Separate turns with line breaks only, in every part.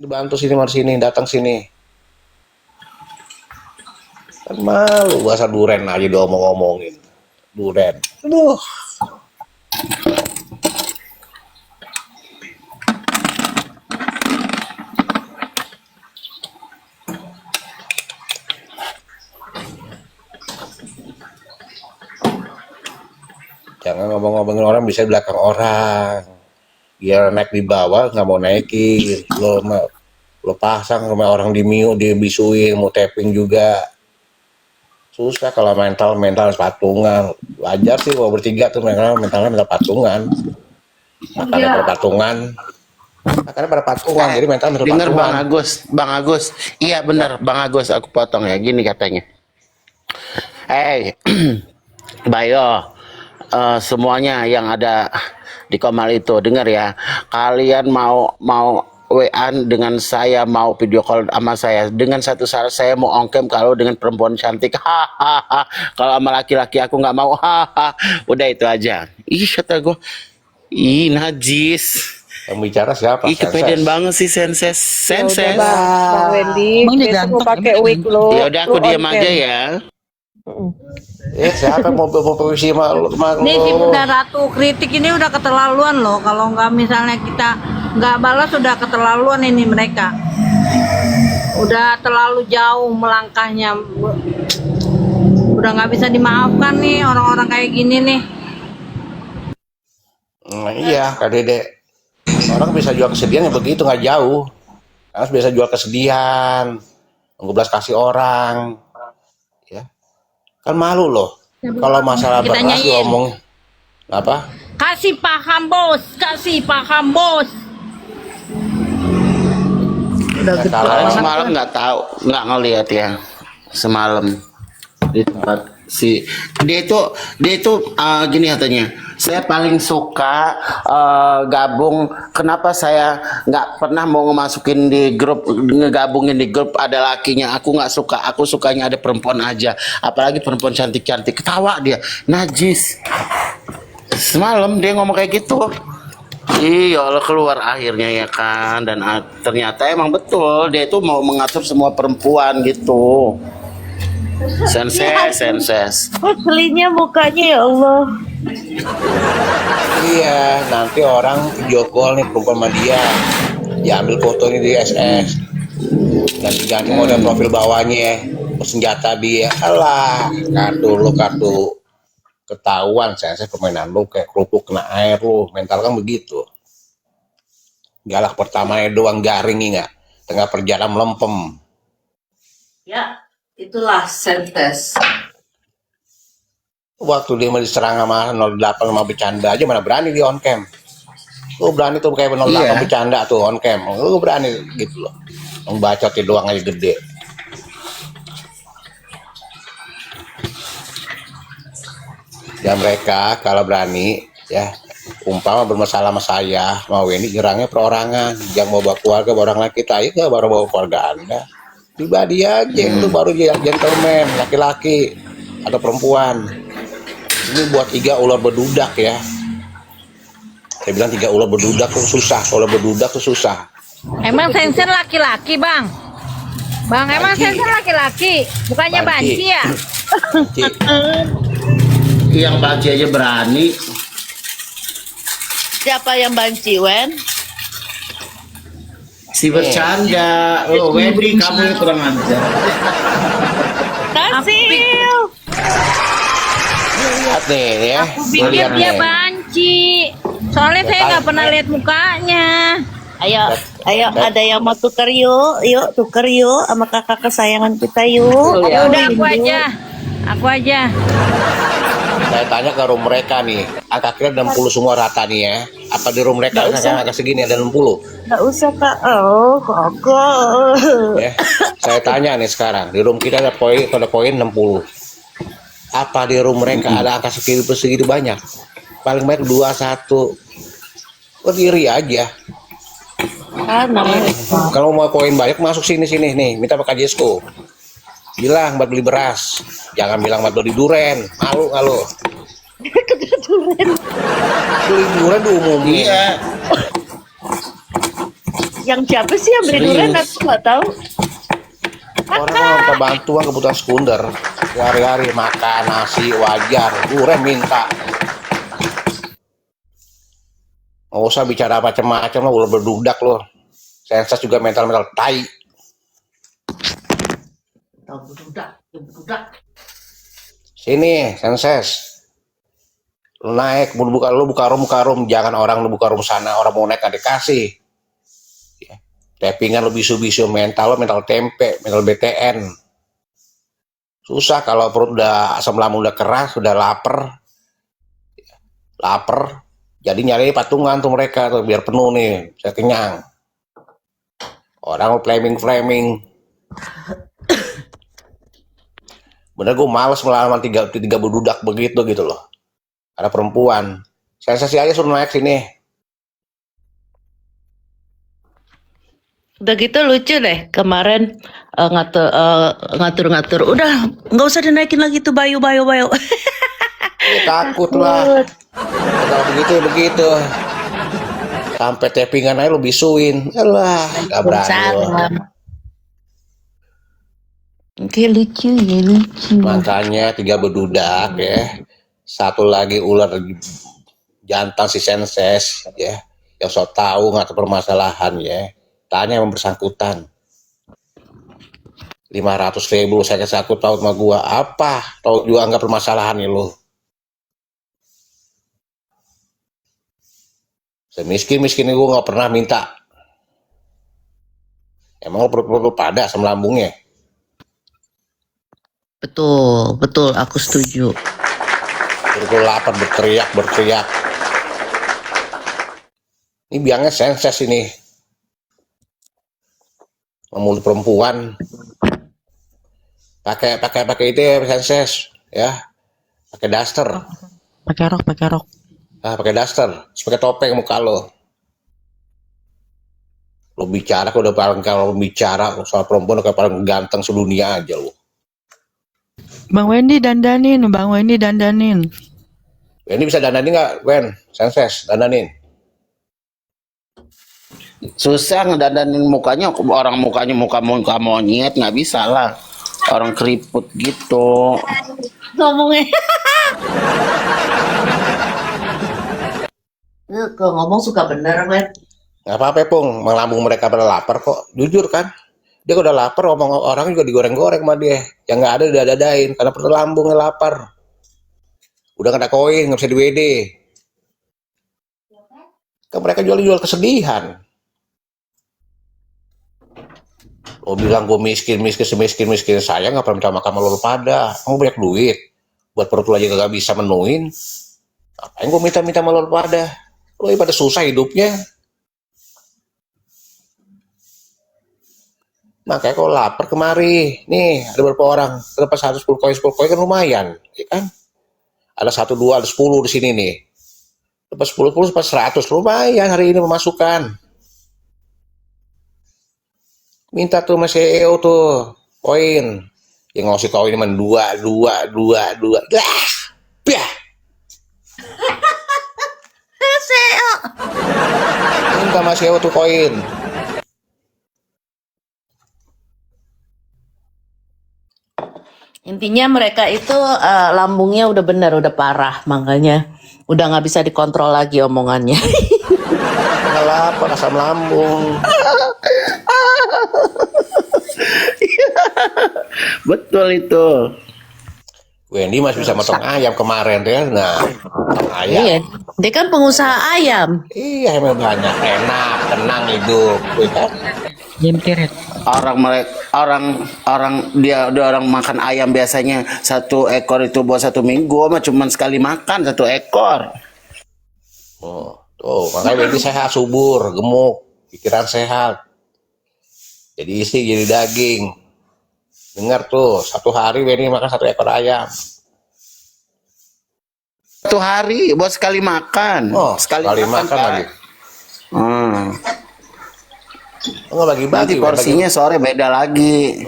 dibantu sini mari sini, datang sini. Kan malu bahasa duren aja diomong-omongin. Duren. Aduh. Jangan ngomong-ngomongin orang bisa di belakang orang. Dia naik di bawah nggak mau naikin. Lo pasang sama orang di mute, dibisuin, mau tapping juga. Susah kalau mental patungan. Wajar sih kalau bertiga tuh mental patungan. Makanya pada patungan. Makanya pada patungan. Jadi mental
Dengar
patungan.
Bang Agus. Iya benar, Bang Agus, aku potong ya. Gini katanya. Bayo, semuanya yang ada di Komal itu dengar ya. Kalian mau WA dengan saya, mau video call sama saya dengan satu syarat, saya mau ongkem kalau dengan perempuan cantik. Hahaha. Kalau sama laki-laki aku nggak mau. Hahaha. Udah itu aja. Ih kata gue. Ih najis.
Yang bicara siapa?
Ih kepedean banget sih Senses. Senses.
Bang Wendy,
Emang dia
besok mau
ganteng,
pakai wig lo.
Ya udah aku
lo
diam
on
aja
cam.
ya.
Siapa yang mau puisi sama lo?
Nih si Bunda Ratu kritik ini udah keterlaluan loh. Kalau nggak misalnya kita nggak balas sudah keterlaluan ini mereka. Udah terlalu jauh melangkahnya. Udah nggak bisa dimaafkan nih orang-orang kayak gini nih.
Iya, Kak Dede. Orang bisa jual kesedihan ya begitu nggak jauh. Harus bisa jual kesedihan, ngebelas kasih orang, ya. Kan malu loh. Kalau masalah
Kita
beras
nyanyiin.
diomong apa?
Kasih paham bos, kasih paham bos. Udah gede
Kalau
Kalian
banget.
semalam nggak tahu, nggak ngelihat ya semalam di tempat si dia itu gini katanya. Saya paling suka gabung. Kenapa saya nggak pernah mau ngemasukin di grup, ngegabungin di grup ada lakinya? Aku nggak suka. Aku sukanya ada perempuan aja. Apalagi perempuan cantik-cantik. Ketawa dia, najis. Semalam dia ngomong kayak gitu. Iya, Allah keluar akhirnya ya kan. Dan ternyata emang betul dia itu mau mengatur semua perempuan gitu. Senses.
Kok gelinya mukanya ya Allah.
Iya, nanti orang video call nih perempuan sama dia, diambil fotonya di SS, dan diganti model profil bawahnya, senjata dia, alah, kartu ketahuan, saya permainan lu kayak kerupuk kena air lu, mental kan begitu. Galak pertamanya doang garing nggak, tengah perjalanan melempem.
Ya, itulah Sentes.
Waktu dia mau diserang sama 08 sama bercanda aja mana berani di on cam. Lu berani tuh kayak 08
Iya.
bercanda tuh on cam. Lu berani gitu loh. Membacotin doang aja gede. Dan mereka kalau berani ya umpama bermasalah sama saya mau ini nyerangnya perorangan, jangan mau bawa keluarga bawa orang lain kita aja baru bawa keluarga Anda pribadi aja itu baru gentleman laki-laki atau perempuan. Ini buat 3 ular berdudak ya. Saya bilang 3 ular berdudak tuh susah. Ular berdudak tuh susah.
Emang Sensen laki-laki bang? Bang emang
Banci.
Sensen laki-laki? Bukannya
Banci.
banci ya?
Yang banci aja berani.
Siapa yang banci, Wen?
Si bercanda. Oh, Wendy kamu yang kurang ajar.
Kasil.
Lihat nih ya.
Aku pikir
Lihat
dia
nih.
banci. Soalnya saya nggak pernah lihat mukanya.
Ayo ada yang mau tuker yuk tuker yuk sama kakak kesayangan kita yuk.
Ya udah aku aja.
Saya tanya ke room mereka nih. Angka-angka 60 semua rata nih ya. Apa di room mereka angka segini ada 60?
Nggak usah kak. Oh kakak.
Ya. Saya tanya nih sekarang. Di room kita ada poin 60. Apa di room mereka ada angka segitu banyak? Paling banyak 21. Berdiri aja. Kalau mau poin banyak masuk sini nih, minta Pak Jesco. Bilang buat beli beras, jangan bilang buat beli duren, malu nggak lo? Beli duren diumumin.
Iya.
Yang siapa sih yang beli durian?
Serius.
Aku nggak tahu.
Orang kan minta bantuan kebutuhan sekunder. Hari-hari makan nasi wajar. Durian minta. Nggak usah bicara macam-macam lo, udah berdudak lo. Senses juga mental-mental tai. Sini, senses. Lu naik, lu buka room, jangan orang lu buka room sana, orang mau naik nggak dikasih. Ya. Tappingan lu bisu-bisu, mental tempe, mental BTN. Susah kalau perut udah asam lambung udah keras, udah lapar. Jadi nyari patungan tuh mereka tuh biar penuh nih, saya kenyang. Orang flaming. Bener gue males melawan tiga berdudak begitu gitu loh. Ada perempuan. Sensasi aja suruh naik sini.
Udah gitu lucu deh kemarin ngatur. Udah nggak usah dinaikin lagi tuh bayu.
Ya, takut lah. Kalau begitu. Sampai tappingan aja lu bisuin. Alah, gak berani lo.
Oke, lucu.
Makanya 3 berdudak ya. Satu lagi ular jantan si senses ya. Yang so tahu ngatur permasalahan ya. Tanya yang bersangkutan. 500.000 saya kasih aku tahu sama gua apa? Tahu juga nggak permasalahan nih lo. Semiskin gue nggak pernah minta. Emang lo perlu pada asam lambungnya?
Betul, aku setuju.
Perlu lapar berteriak. Ini biangnya senses ini. Memulut perempuan. Pakai itu ya senses ya. Pakai daster.
Pakai rok.
Pakai daster. Pakai topeng muka lo. Lo bicara kalau bicara soal perempuan kayak paling ganteng sedunia aja lo.
Bang Wendy dandanin.
Ini bisa dandanin nggak, Wen? Senses, dandanin.
Susah ngedandanin mukanya, orang mukanya muka monyet, nggak bisa lah. Orang keriput gitu.
Ngomongnya. Kalau ngomong suka bener, men.
Nggak apa-apa, Pung. Melambung mereka pada lapar kok. Jujur kan? Dia udah lapar, ngomong orang juga digoreng-goreng sama dia. Yang nggak ada didadain karena perut lambungnya lapar. Udah nggak ada koin, nggak bisa di WD. Kan mereka jual kesedihan. Lo bilang gue miskin saya nggak pernah minta makan sama lo pada. Kamu banyak duit, buat perut lo aja gak bisa menuhin. Ngapain gue minta sama lo pada? Lo pada susah hidupnya. Makanya kalau lapar kemari, nih ada berapa orang, terlepas 110 koin kan lumayan, ya kan? Ada 1, 2, ada 10 di sini nih. Lepas 10, 100 lumayan hari ini memasukkan. Minta tuh mas CEO tuh koin, yang ngasih koin cuma 2. Biah. Minta mas CEO tuh koin.
Intinya mereka itu lambungnya udah bener, udah parah, makanya udah nggak bisa dikontrol lagi omongannya.
Lapar asam lambung.
Betul itu.
Wendy masih bisa motong ayam kemarin ya. Nah, motong ayam.
Iya, dia kan pengusaha ayam.
Iya, emang banyak, enak, tenang hidup.
Orang makan ayam biasanya 1 ekor itu buat 1 minggu, mah cuman sekali makan 1 ekor.
Oh, tuh, makanya Wendy sehat, subur, gemuk, pikiran sehat. Jadi isi jadi daging. Dengar tuh, 1 hari Wendy makan 1 ekor ayam.
1 hari buat sekali makan.
Oh, sekali makan
Pak.
lagi. Oh,
Nanti porsinya sore beda lagi.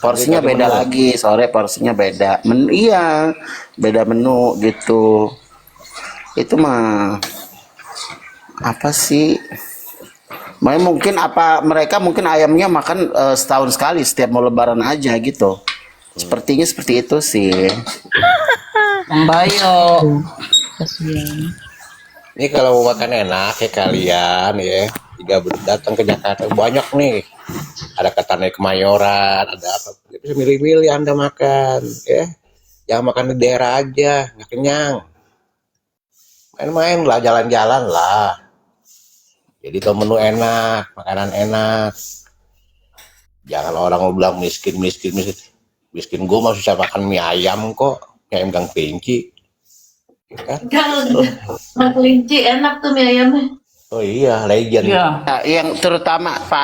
Porsinya beda lagi, sore porsinya beda. Iya, beda menu gitu. Itu mah apa sih? Mungkin apa mereka mungkin ayamnya makan setahun sekali setiap mau lebaran aja gitu. Sepertinya seperti itu sih.
Membayo.
Kasihan.
Ini kalau mau makan enak ya kalian ya, jika datang ke Jakarta banyak nih. Ada ketannya Kemayoran, ada apa? Bisa milih-milih Anda makan ya. Jangan makan di daerah aja, nggak kenyang. Main-main lah, jalan-jalan lah. Jadi kalau menu enak, makanan enak. Jangan orang mau bilang miskin. Miskin gue mah susah makan mie ayam kok, mie ayam Gang Pinci. Ya kan?
Gang kelinci enak tuh mie ayamnya.
Oh iya, legend.
Iya.
Nah, yang terutama Pak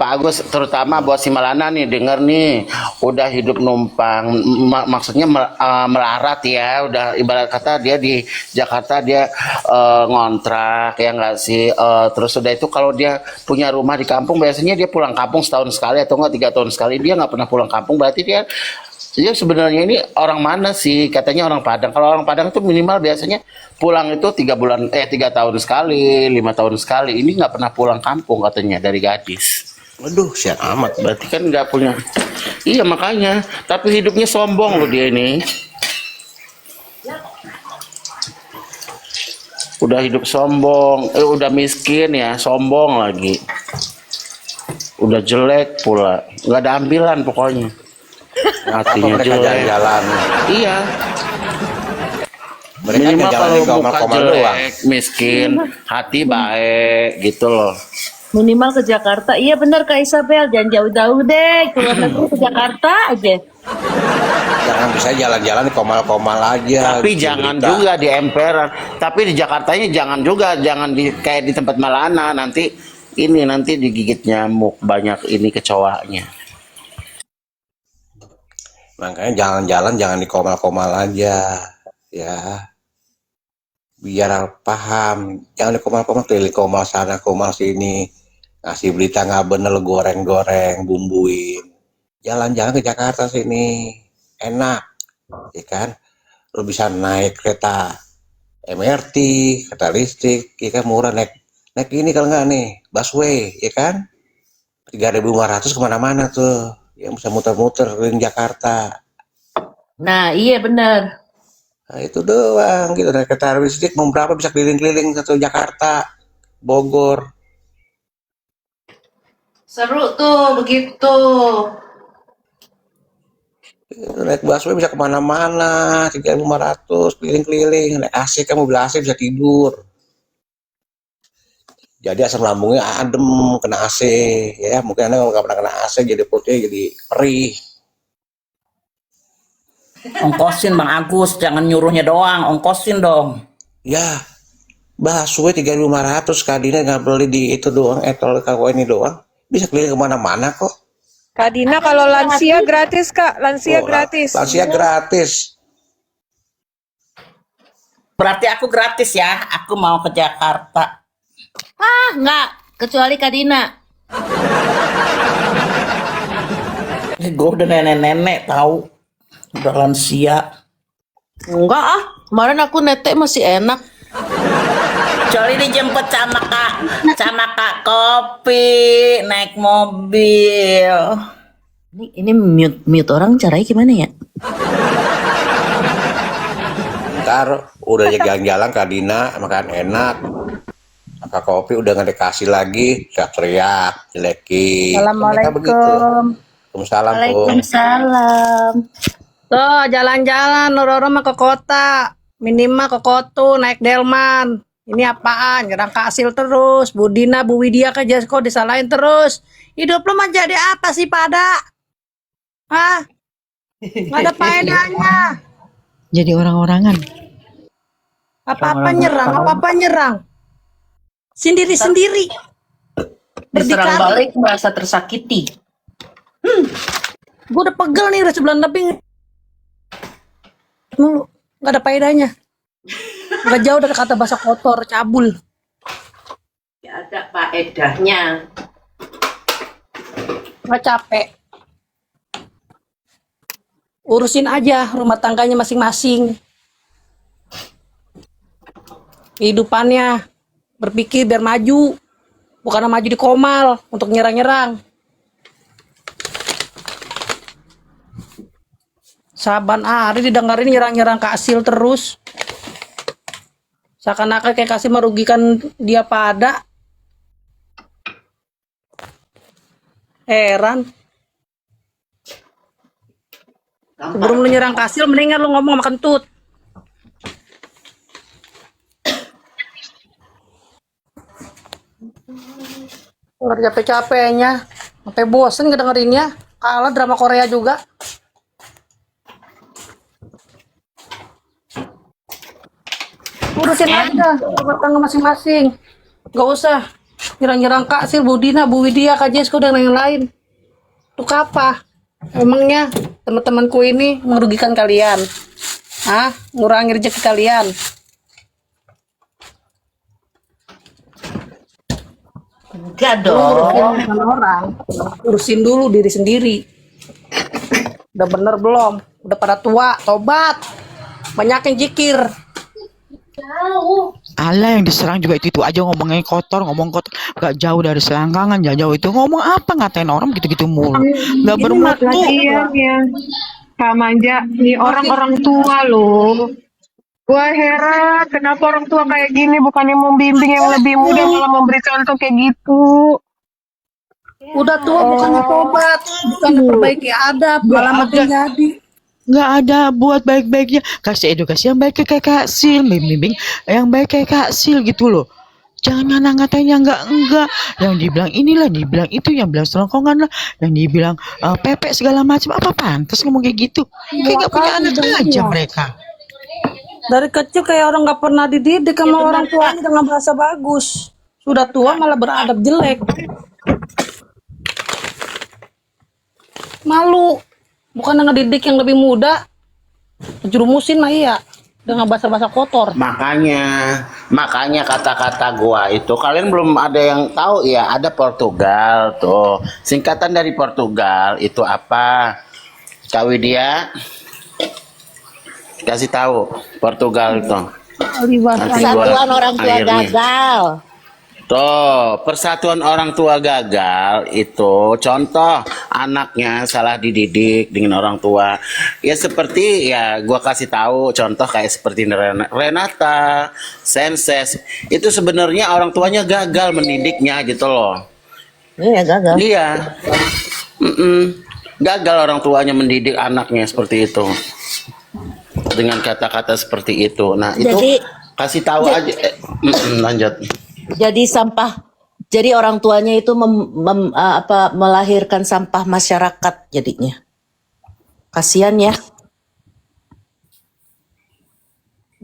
Agus terutama buat si Malana nih denger nih udah hidup numpang maksudnya melarat ya udah ibarat kata dia di Jakarta dia ngontrak ya nggak sih terus udah itu kalau dia punya rumah di kampung biasanya dia pulang kampung setahun sekali atau enggak 3 tahun sekali dia nggak pernah pulang kampung berarti dia sebenarnya ini orang mana sih katanya orang Padang kalau orang Padang itu minimal biasanya pulang itu 3 tahun sekali 5 tahun sekali ini nggak pernah pulang kampung katanya dari gadis.
Waduh, sian amat.
Berarti kan nggak punya. Iya makanya. Tapi hidupnya sombong loh dia ini. Udah hidup sombong, udah miskin ya, sombong lagi. Udah jelek pula, nggak ada ambilan pokoknya. Hatinya
mereka
jelek.
jalan-jalan?
Iya.
Mereka
Minimal
jalan
kalau
di
muka
komal-komal
jelek,
doang.
miskin, hati baik gitu loh.
Minimal ke Jakarta. Iya benar Kak Isabel, jangan jauh-jauh deh. Keluar negeri ke Jakarta aja.
Jangan bisa jalan-jalan di komal-komal aja.
Tapi
bikin
jangan
berita.
juga di emperan. Tapi di Jakartanya jangan juga, jangan di kayak di tempat Malana nanti digigit nyamuk banyak ini kecoanya.
Makanya jalan-jalan jangan di komal-komal aja. Ya. Biar paham. Jangan di komal-komal, keliling komal sana, komal sini. Ngasih berita nggak bener, goreng-goreng, bumbuin. Jalan-jalan ke Jakarta sini. Enak. Ya kan? Lo bisa naik kereta MRT, kereta listrik, ya kan murah naik ini kalau nggak nih, busway, ya kan? 3.500 kemana-mana tuh, yang bisa muter-muter keliling Jakarta.
Nah iya benar.
Nah, itu doang gitu, naik kereta listrik mau berapa bisa keliling-keliling satu Jakarta, Bogor.
Seru tuh begitu.
Itu naik busway bisa kemana-mana, 3.500 keliling-keliling, naik AC kamu beli AC bisa tidur. Jadi asam lambungnya adem kena AC ya, mungkin anda kalau nggak pernah kena AC jadi perutnya jadi perih.
Ongkosin Bang Agus, jangan nyuruhnya doang, ongkosin dong.
Ya busway 3.500 Kadina nggak beli di itu doang, tol kau ini doang bisa keliling kemana-mana kok.
Kak Dina kalau lansia gratis Kak, lansia
Oh,
gratis.
lansia gratis.
Berarti aku gratis ya, aku mau ke Jakarta.
Ah nggak, kecuali Kak Dina.
Gue udah nenek-nenek tahu, udah lansia.
Enggak ah, kemarin aku netek masih enak.
Kecuali dijemput sama Kak Kopi, naik mobil.
Ini mute orang caranya gimana ya?
Ntar udah jalan-jalan Kadina makan enak, Kakak Kopi udah nggak dikasih lagi, teriak, jelekin.
Assalamualaikum.
Waalaikumsalam.
Waalaikumsalam.
Tuh jalan-jalan Roro mah ke kota, minimal ke Kotu naik Delman. Ini apaan? Nyerang Kak Asil terus, Bu Dina, Bu Widya ke Jasko disalahin terus. Hidup lu mah jadi apa sih pada? Hah? Nggak ada faedahnya.
Jadi orang-orangan.
Apa-apa nyerang. Sendiri-sendiri.
Diserang
Berdikari.
balik merasa tersakiti.
Gue udah pegel nih udah sebulan lebih. Mulu. Nggak ada faedahnya. Nggak jauh dari kata bahasa kotor, cabul.
Ya ada faedahnya.
Nggak capek. Urusin aja rumah tangganya masing-masing. Kehidupannya. Berpikir biar maju. bukan maju di komal untuk nyerang-nyerang. Saban hari didengerin nyerang-nyerang Kak Sil terus. Seakan-akan kayak kasih merugikan dia pada. Heran. Sebelum lu nyerang Kak Sil, mendingan lu ngomong sama Kentut. Udah capek-capeknya, sampai bosen ngedengerinnya. Kalah drama Korea juga. Urusin aja rumah tangga masing-masing. Gak usah nyerang-nyerang Kak Sil, Bu Dina, Bu Widya, Kak Jesko, dan lain-lain. Untuk apa? Emangnya teman-temanku ini merugikan kalian? Hah? Ngurangi rezeki kalian?
Enggak
Lu ngurusin
dong.
bukan orang, urusin dulu diri sendiri. Udah bener belum? Udah pada tua, tobat. Banyakin jikir.
Allah yang diserang juga itu aja ngomongnya kotor, ngomong kotor, gak jauh dari selangkangan, jauh itu ngomong apa ngatain orang gitu-gitu mulu, gak
Ini
bermutu.
Lagian ya, Kak Manja, nih orang-orang tua loh. Gua heran, kenapa orang tua kayak gini bukannya membimbing yang lebih muda malah memberi contoh kayak gitu.
udah tua bukannya tobat, bukannya perbaiki adab, malah makin jadi.
Nggak ada buat baik-baiknya, kasih edukasi yang baik ke Kak Sil, bimbing yang baik kayak Kak Sil gitu loh. Jangan ngatain yang enggak, yang dibilang inilah, dibilang itu, yang bilang selongkongan lah, yang dibilang pepek segala macam. Apa pantas ngomong kayak gitu? Kayak nggak punya anak aja mereka.
Dari kecil kayak orang nggak pernah dididik sama orang tuanya dengan bahasa bagus. Sudah tua malah beradab jelek. Malu. Bukan ngedidik yang lebih muda. Jerumusin mah iya. Dengan bahasa-bahasa kotor.
Makanya kata-kata gua itu kalian belum ada yang tahu ya, ada Portugal tuh. Singkatan dari Portugal itu apa? Kak Widya kasih tahu Portugal itu. Nanti gua
Persatuan orang tua
akhirnya.
gagal.
Tuh, persatuan orang tua gagal itu contoh anaknya salah dididik dengan orang tua. Ya seperti ya gua kasih tahu contoh kayak seperti Renata, Senses. Itu sebenarnya orang tuanya gagal mendidiknya gitu loh.
Iya gagal.
Iya. Gagal orang tuanya mendidik anaknya seperti itu. Dengan kata-kata seperti itu. Nah, itu
Jadi-
kasih tahu aja. Lanjut.
Jadi orang tuanya itu melahirkan sampah masyarakat jadinya. Kasihan ya.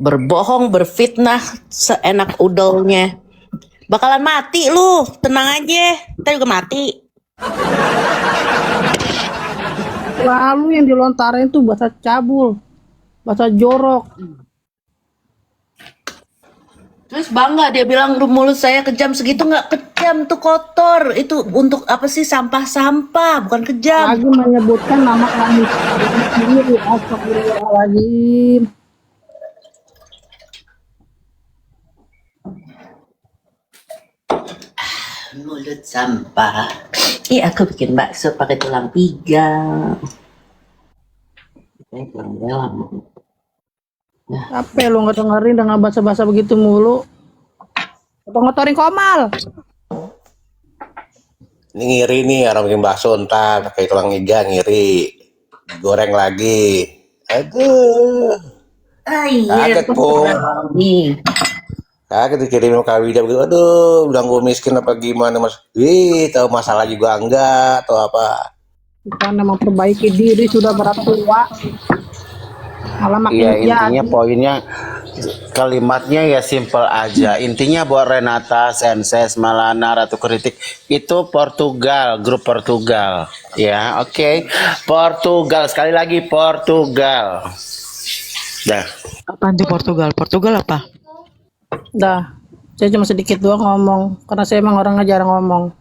Berbohong, berfitnah, seenak udolnya. Bakalan mati lu, tenang aja. Ntar juga mati.
Lalu yang dilontarin tuh bahasa cabul. Bahasa jorok.
Terus bangga dia bilang mulut saya kejam, segitu nggak kejam tuh kotor. Itu untuk apa sih, sampah-sampah, bukan kejam.
Lagi menyebutkan nama kami sendiri. Astagfirullahaladzim.
Mulut sampah. Ih, aku bikin bakso pakai tulang iga.
Capek lu nggak dengerin dengan bahasa-bahasa begitu mulu. Apa ngotorin komal?
Ini ngiri nih orang bikin bakso ntar pakai tulang iga ngiri. Goreng lagi. Aduh.
Iya.
Kaget po.
Nih.
Kaget dikirim sama Kak Wida begitu. Aduh, bilang gue miskin apa gimana mas? Tahu masalah juga enggak atau apa?
Bukan memperbaiki diri sudah berat tua. Malah makin
Iya, intinya
jadi.
poinnya kalimatnya ya simple aja. Intinya buat Renata, Senses, Malana, Ratu Kritik itu Portugal, grup Portugal. Ya, oke. Portugal, sekali lagi Portugal. Dah.
Apaan tuh Portugal? Portugal apa?
Dah, saya cuma sedikit doang ngomong. Karena saya emang orangnya jarang ngomong.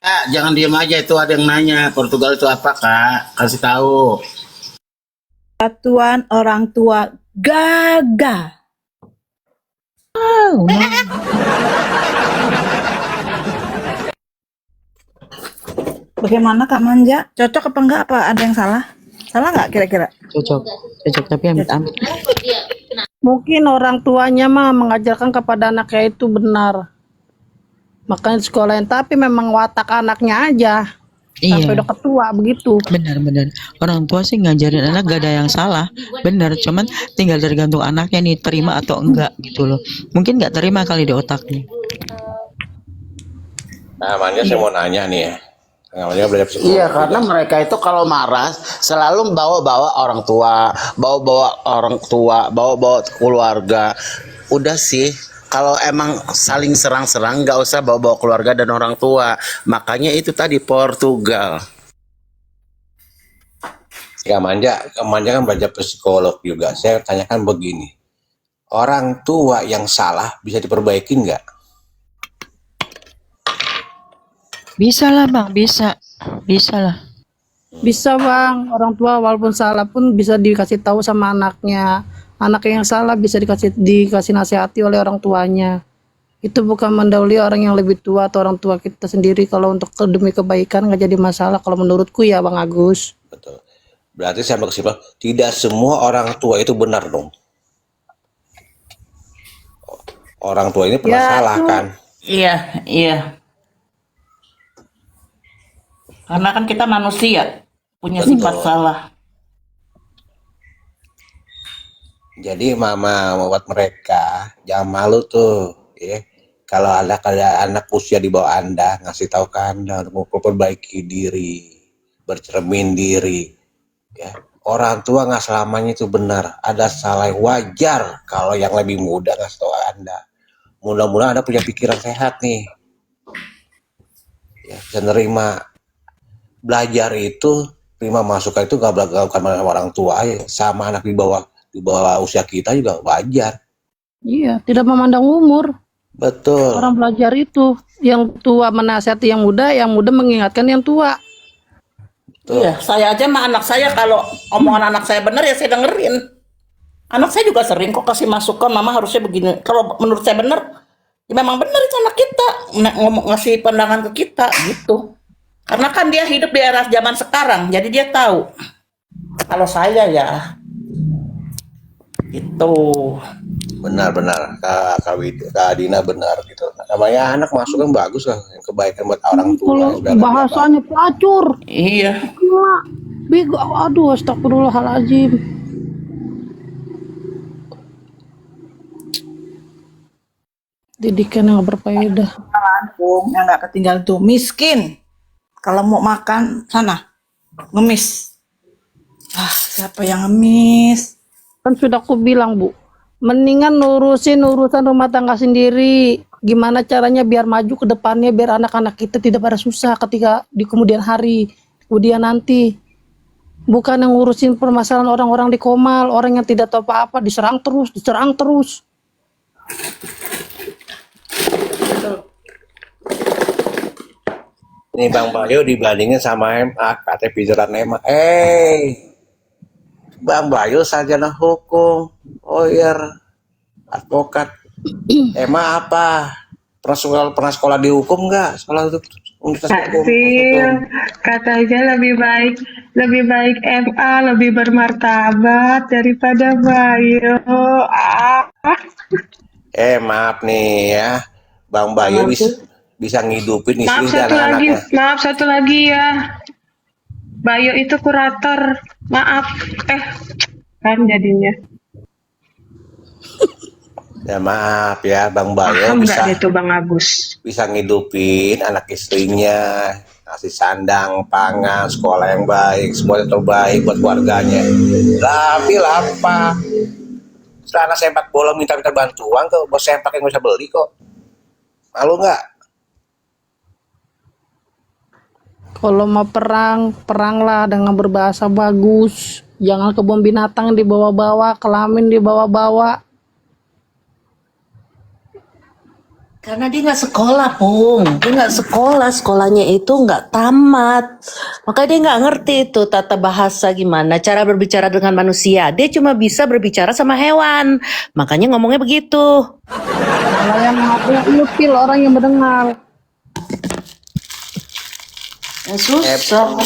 Kak, jangan diem aja, itu ada yang nanya Portugal itu apa Kak? Kasih tahu.
Persatuan orang tua gagal.
Bagaimana Kak Manja? Cocok apa enggak? Apa ada yang salah? Salah nggak kira-kira?
Cocok, cocok tapi amit-amit.
Mungkin orang tuanya mah mengajarkan kepada anaknya itu benar. Makanya di sekolahin, tapi memang watak anaknya aja. Sampai
Iya,
udah ketua begitu.
benar-benar. Orang tua sih ngajarin anak gak ada yang salah, benar. Cuman tinggal tergantung anaknya nih terima atau enggak gitu loh. Mungkin nggak terima kali di otaknya.
Namanya saya mau nanya nih ya. Namanya belajar psikologi.
Iya, karena mereka itu kalau marah selalu bawa-bawa orang tua, bawa-bawa keluarga. Udah sih, kalau emang saling serang-serang nggak usah bawa-bawa keluarga dan orang tua. Makanya itu tadi Portugal.
Ya Manja kan belajar psikolog juga. Saya tanyakan begini. Orang tua yang salah bisa diperbaiki nggak?
Bisa lah bang, bisa lah.
Bisa bang, orang tua walaupun salah pun bisa dikasih tahu sama anaknya. Anak yang salah bisa dikasih nasihati oleh orang tuanya. Itu bukan mendahului orang yang lebih tua atau orang tua kita sendiri. Kalau untuk demi kebaikan nggak jadi masalah. Kalau menurutku ya Bang Agus.
Betul. Berarti saya berkesimpulan tidak semua orang tua itu benar dong. Orang tua ini pernah salah kan?
Iya, iya. Karena kan kita manusia, punya sifat
Betul.
salah.
Jadi mama buat mereka jangan malu tuh, ya. Kalau ada anak usia di bawah Anda ngasih tahu ke Anda untuk memperbaiki diri, bercermin diri, ya. Orang tua nggak selamanya itu benar, ada salah wajar kalau yang lebih muda ngasih tahu Anda. Mudah-mudahan Anda punya pikiran sehat nih, ya, bisa nerima. Belajar itu, terima masukan itu nggak bukan sama orang tua aja, sama anak di bawah usia kita juga wajar.
Iya, tidak memandang umur.
Betul.
Orang belajar itu yang tua menasihati yang muda mengingatkan yang tua.
Betul.
Iya, saya aja sama anak saya kalau omongan anak saya benar ya saya dengerin. Anak saya juga sering kok kasih masukan, mama harusnya begini. Kalau menurut saya benar, ya memang benar itu anak kita ngomong ngasih pandangan ke kita gitu. Karena kan dia hidup di era zaman sekarang, jadi dia tahu. Kalau saya ya itu
Benar Kak Dina benar gitu. Namanya anak masukan bagus lah, yang kebaikan buat orang tua.
Kalau bahasanya pelacur,
iya.
gila, bego, aduh, astagfirullahaladzim. Didikan yang berfaedah.
Kampung yang nggak ketinggalan tuh miskin. Kalau mau makan sana ngemis. Ah, siapa yang ngemis?
Kan sudah aku bilang Bu, mendingan nurusin urusan rumah tangga sendiri. Gimana caranya biar maju ke depannya, biar anak-anak kita tidak pada susah ketika di kemudian hari, kemudian nanti. Bukan yang ngurusin permasalahan orang-orang di Komal, orang yang tidak tahu apa-apa, diserang terus.
Ini Bang Bayu dibandingin sama MA, KTP pikiran MA. Bang Bayu sarjana hukum, lawyer, advokat. MA apa? Pernah sekolah di hukum nggak? Sekolah universitas hukum.
Katanya lebih baik MA, lebih bermartabat daripada Bayu.
Maaf nih ya, Bang Bayu bisa ngidupin istri dan anaknya.
Maaf satu lagi ya. Bayu itu kurator. Maaf. Kan jadinya.
Ya maaf ya, Bang Bayu
Paham nggak itu Bang Agus?
bisa ngidupin anak istrinya, kasih sandang, pangan, sekolah yang baik, semuanya terbaik buat keluarganya. Tapi apa? Setelah anak sepak bola minta bantuan kok, bos sepak yang bisa beli kok. Malu nggak?
Kalau mau peranglah dengan berbahasa bagus. Jangan kebun binatang dibawa-bawa, kelamin dibawa-bawa.
Karena dia nggak sekolah, Pung. Dia nggak sekolah, sekolahnya itu nggak tamat. Makanya dia nggak ngerti itu tata bahasa gimana, cara berbicara dengan manusia. Dia cuma bisa berbicara sama hewan. Makanya ngomongnya begitu.
Kalau yang ilfil orang yang mendengar.
Ya, susah.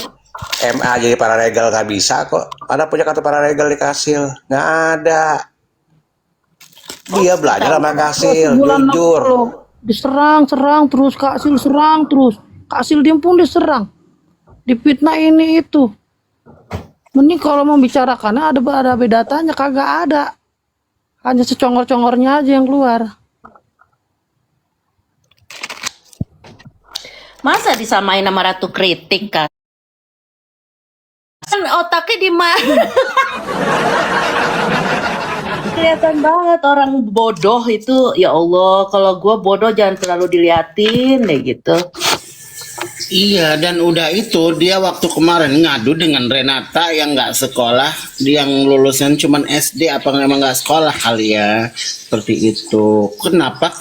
MA jadi paralegel nggak bisa kok. Ada punya kartu paralegel di Kasil? Nggak ada. Dia belajar sama Kasil,
Bulan
jujur.
60 diserang terus Kak Sil serang terus. Kak Sil dia pun diserang. Difitnah ini itu. Mending kalau membicarakan ada datanya kagak ada. Hanya secongor-congornya aja yang keluar.
Masa disamain sama Ratu Kritik kan? Kan otaknya di mana? Kelihatan banget orang bodoh itu. Ya Allah, kalau gue bodoh jangan terlalu diliatin deh gitu.
Iya, dan udah itu dia waktu kemarin ngadu dengan Renata yang nggak sekolah, dia yang lulusan cuman SD apa memang nggak sekolah kali ya, seperti itu. Kenapa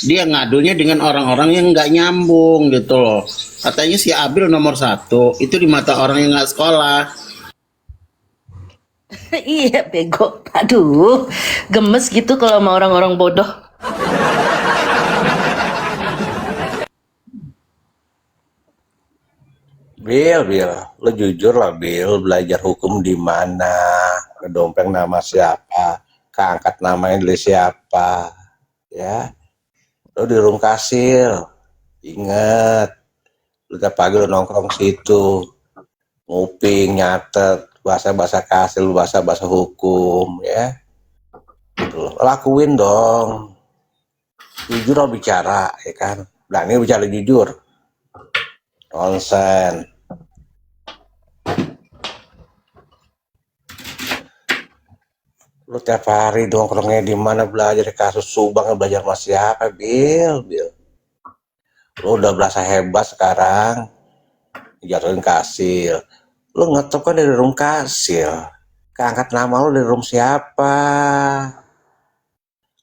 dia ngadunya dengan orang-orang yang nggak nyambung gitu loh? Katanya si Abil nomor 1 itu di mata orang yang nggak sekolah.
Iya bego. Aduh, gemes gitu kalau sama orang-orang bodoh.
Bil, lo jujur lah Bil, belajar hukum di mana, ngedompleng nama siapa, keangkat namanya dari siapa, ya. Lo di Room Kasil, inget, lo tiap pagi lo nongkrong situ, nguping, nyatet, bahasa-bahasa Kasil, bahasa-bahasa hukum, ya. Gitu. Lakuin dong, jujur lo bicara, ya kan, berani bicara jujur. Konsen. Lu tiap hari nongkrongnya di mana, belajar di kasus Subang, belajar sama siapa, Bil? Lu udah berasa hebat sekarang, jatuhin Kasil. Lu ngetop kan dari Room Kasil, keangkat nama lu dari room siapa?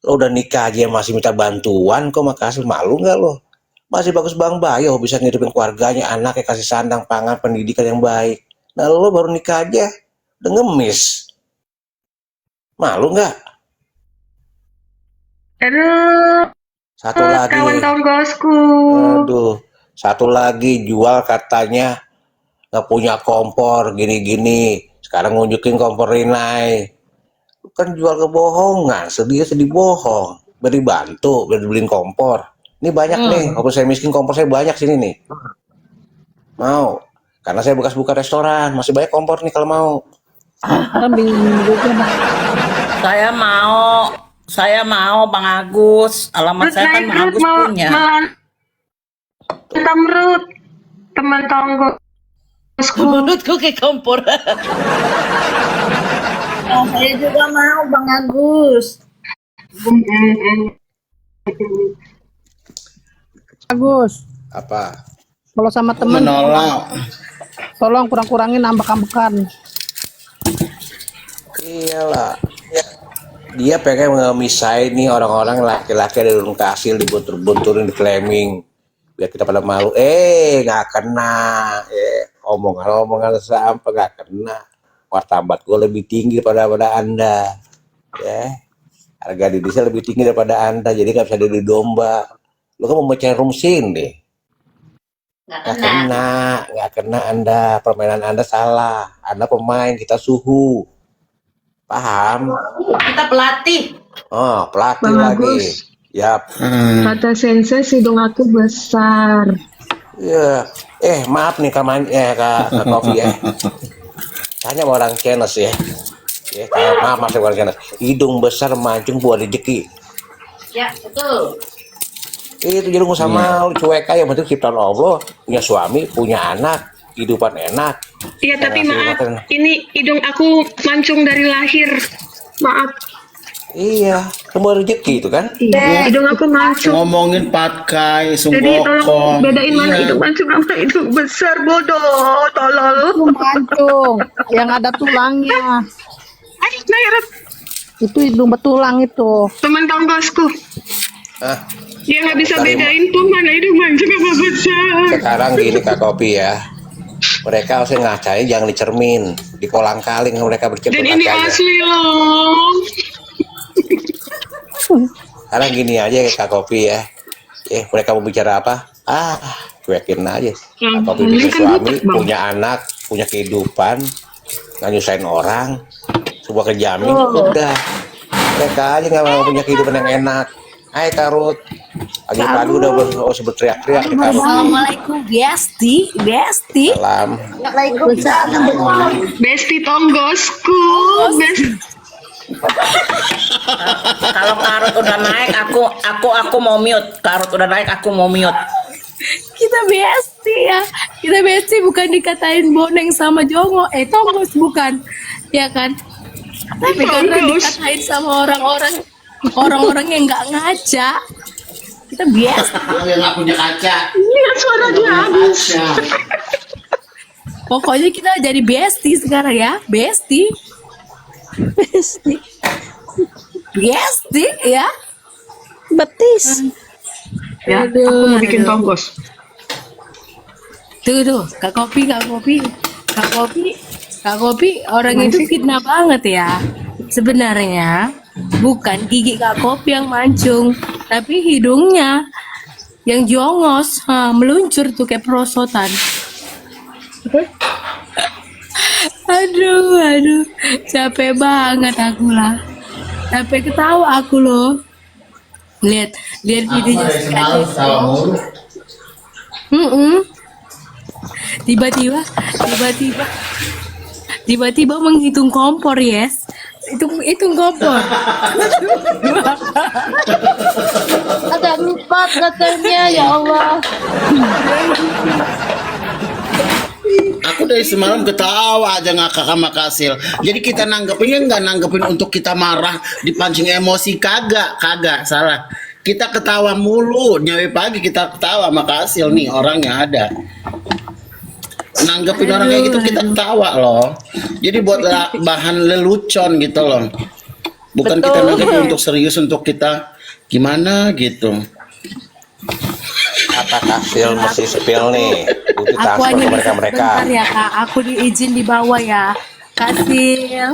Lu udah nikah aja masih minta bantuan kok sama Kasil, malu nggak lu? Masih bagus Bang Bayo bisa ngidupin keluarganya, anaknya kasih sandang, pangan, pendidikan yang baik. Nah lu baru nikah aja, udah ngemis. Malu nggak?
Aduh,
Satu lagi,
kawan tonggosku.
aduh, satu lagi jual katanya nggak punya kompor, gini-gini. Sekarang nunjukin kompor Rinnai. Lu kan jual kebohongan, sedih bohong. Beri bantu, beri beliin kompor. Ini banyak nih, walaupun saya miskin kompor saya banyak sini nih. Mau? Karena saya bekas buka restoran, masih banyak kompor nih kalau mau.
Kan bingung juga.
Saya mau Bang Agus. Alamat saya kan Bang Agus punya.
Tamrut, teman tonggosku.
Menurutku kayak kompor.
Saya juga mau Bang Agus.
Bagus.
Apa?
Kalau sama temen
Menolak.
tolong kurang-kurangin ambek-ambekan.
Iyalah. Dia pengen ngemisahin nih orang-orang laki-laki dari Room Kasil, dibuntur-bunturin, di-claiming. Biar kita pada malu. Nggak kena. Omongan-omongan sampah nggak kena. Martabat gue lebih tinggi daripada Anda. Ya. Harga diri saya lebih tinggi daripada Anda. Jadi nggak bisa jadi domba. Lu kan mau mecahin room deh. Nggak kena Anda. Permainan Anda salah. Anda pemain, kita suhu. Paham?
Kita pelatih.
Oh, pelatih
Bang
lagi.
Agus.
Yap.
Kata sensei hidung aku besar.
Iya. Maaf nih Kak Kofi ya. Tanya sama orang Chinese ya. Maaf Mas orang Chinese. Hidung besar mancung buah rezeki.
Ya, betul.
Itu jadi nggak usah mau cuek aja, penting ciptaan Allah, punya suami, punya anak, kehidupan enak.
Iya, tapi
ngasih
maaf,
makan.
ini hidung aku mancung dari lahir. Maaf.
Iya, semua rezeki itu kan.
Iya, hidung aku mancung.
Ngomongin patkai,
Jadi tolong
sunggokong.
bedain mana
Iya.
hidung mancung sama hidung besar, bodoh, tolol.
Itu mancung yang ada tulangnya.
Aduh, Nairat,
Itu hidung betulang itu.
teman tonggosku.
Ah,
Dia nggak bisa
Dari-
bedain tuh mana itu mancing apa besar.
Sekarang gini Kak Kopi ya. Mereka harusnya ngacain jangan dicermin, dikolang-kaling mereka
Dan
bercermin
ini
kacanya.
asli loh.
Sekarang gini aja ya Kak Kopi ya. Mereka mau bicara apa? Cuekin aja. Kak Kopi punya suami, punya anak, punya kehidupan, nggak nyusahin orang, sebuah kejamin, udah. Mereka aja nggak mau punya kehidupan yang enak. Hai Karut, pagi-pagi udah berteriak-teriak di Karut.
Assalamualaikum Besti.
Salam.
Besti tonggosku. Besti.
Kalau Karut udah naik, aku mau mute. Karut udah naik, aku mau mute.
Kita besti ya. Kita besti bukan dikatain boneng sama jongo. Tonggos bukan. Ya kan? Tapi karena dikatain sama orang-orang yang nggak ngaca. Kita biasa.
Kalau yang nggak punya kaca.
Iya suaranya habis.
Pokoknya kita jadi besti sekarang ya. Besti ya.
Betis.
Ya, aku mau bikin tonggos.
Tuh, Kak Kopi, orang itu fitnah banget ya. Sebenarnya bukan gigi Kak Kopi yang mancung, tapi hidungnya yang jongos, meluncur tuh kayak perosotan. Aduh, capek banget aku lah. Capek ketawa aku loh. Lihat videonya si Kak Kopi. Tiba-tiba menghitung kompor, yes. Hitung kompor. Ada 4 katanya, ya Allah.
Aku dari semalam ketawa aja ngakak sama Kasil. Jadi kita nanggepinnya nggak nanggepin untuk kita marah, dipancing emosi, kagak, salah. Kita ketawa mulu, nyawa pagi kita ketawa sama Kasil nih orangnya ada. Nanggepin orang kayak gitu kita ketawa loh. Jadi buat bahan lelucon gitu loh. Bukan kita nanggepin untuk serius untuk kita gimana gitu.
Kata Kasil mesti spill nih. Bukti
Aku
transfer
hanya
ke
bisa
mereka.
sebentar ya Kak. Aku diizin di bawah ya. Kasil,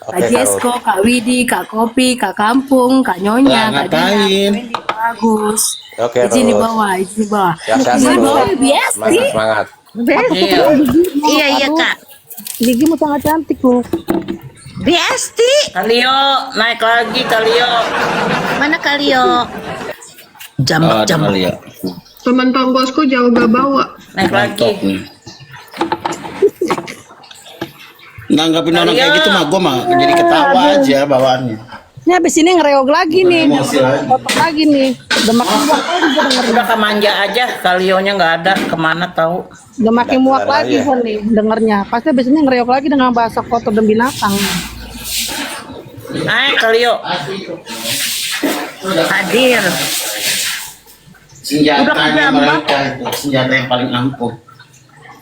Kak
Oke,
Jesko,
Karut.
Kak Widi, Kak Kopi, Kak Kampung, Kak Nyonya,
Lah,
Kak Dina,
ngapain?
Wendy, Kak Bagus.
Oke,
Izin di
Rut.
bawah, izin di bawah.
Sehat-sehat
Izin di
terus.
bawah biasa.
Semangat.
Iya Kak.
Gigi mau sangat cantik loh.
Besti.
Kalio, naik lagi Kalio.
Mana Kalio? Jambak.
Kali ya.
Teman tonggosku jauh gak bawa.
Naik lagi.
Mantap nih. Nanggapin orang kayak gitu mah gue mah jadi ketawa aja bawaannya.
Ini habis ini ngereog lagi nih.
Emosi lagi.
Kotor lagi nih. Udah makin muak lagi gue dengerin.
Udah kemanja aja, Kalionya nggak ada, kemana tahu.
Udah makin muak
Dengar
lagi
aja.
gue nih dengernya. Pasti habis ini ngereog lagi dengan bahasa kotor dan binatang.
Naik Kalio.
Hadir.
Senjatanya mereka itu senjata yang paling ampuh.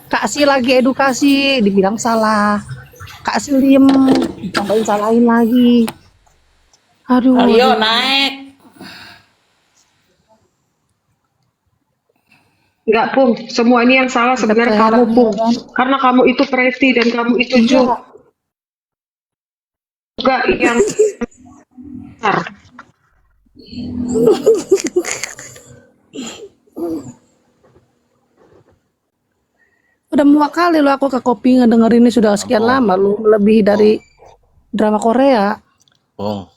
Kasih lagi edukasi, dibilang salah. Kasih diem, ditambahin salahin lagi. Aduh.
Kalio naik.
Enggak, Pung. Semua ini yang salah sebenarnya kamu, Pung. Karena kamu itu Preti dan kamu itu juga yang besar.
Udah muak kali lo aku ke Kopi ngedengerin ini sudah sekian lama lu lebih dari drama Korea.
Bung,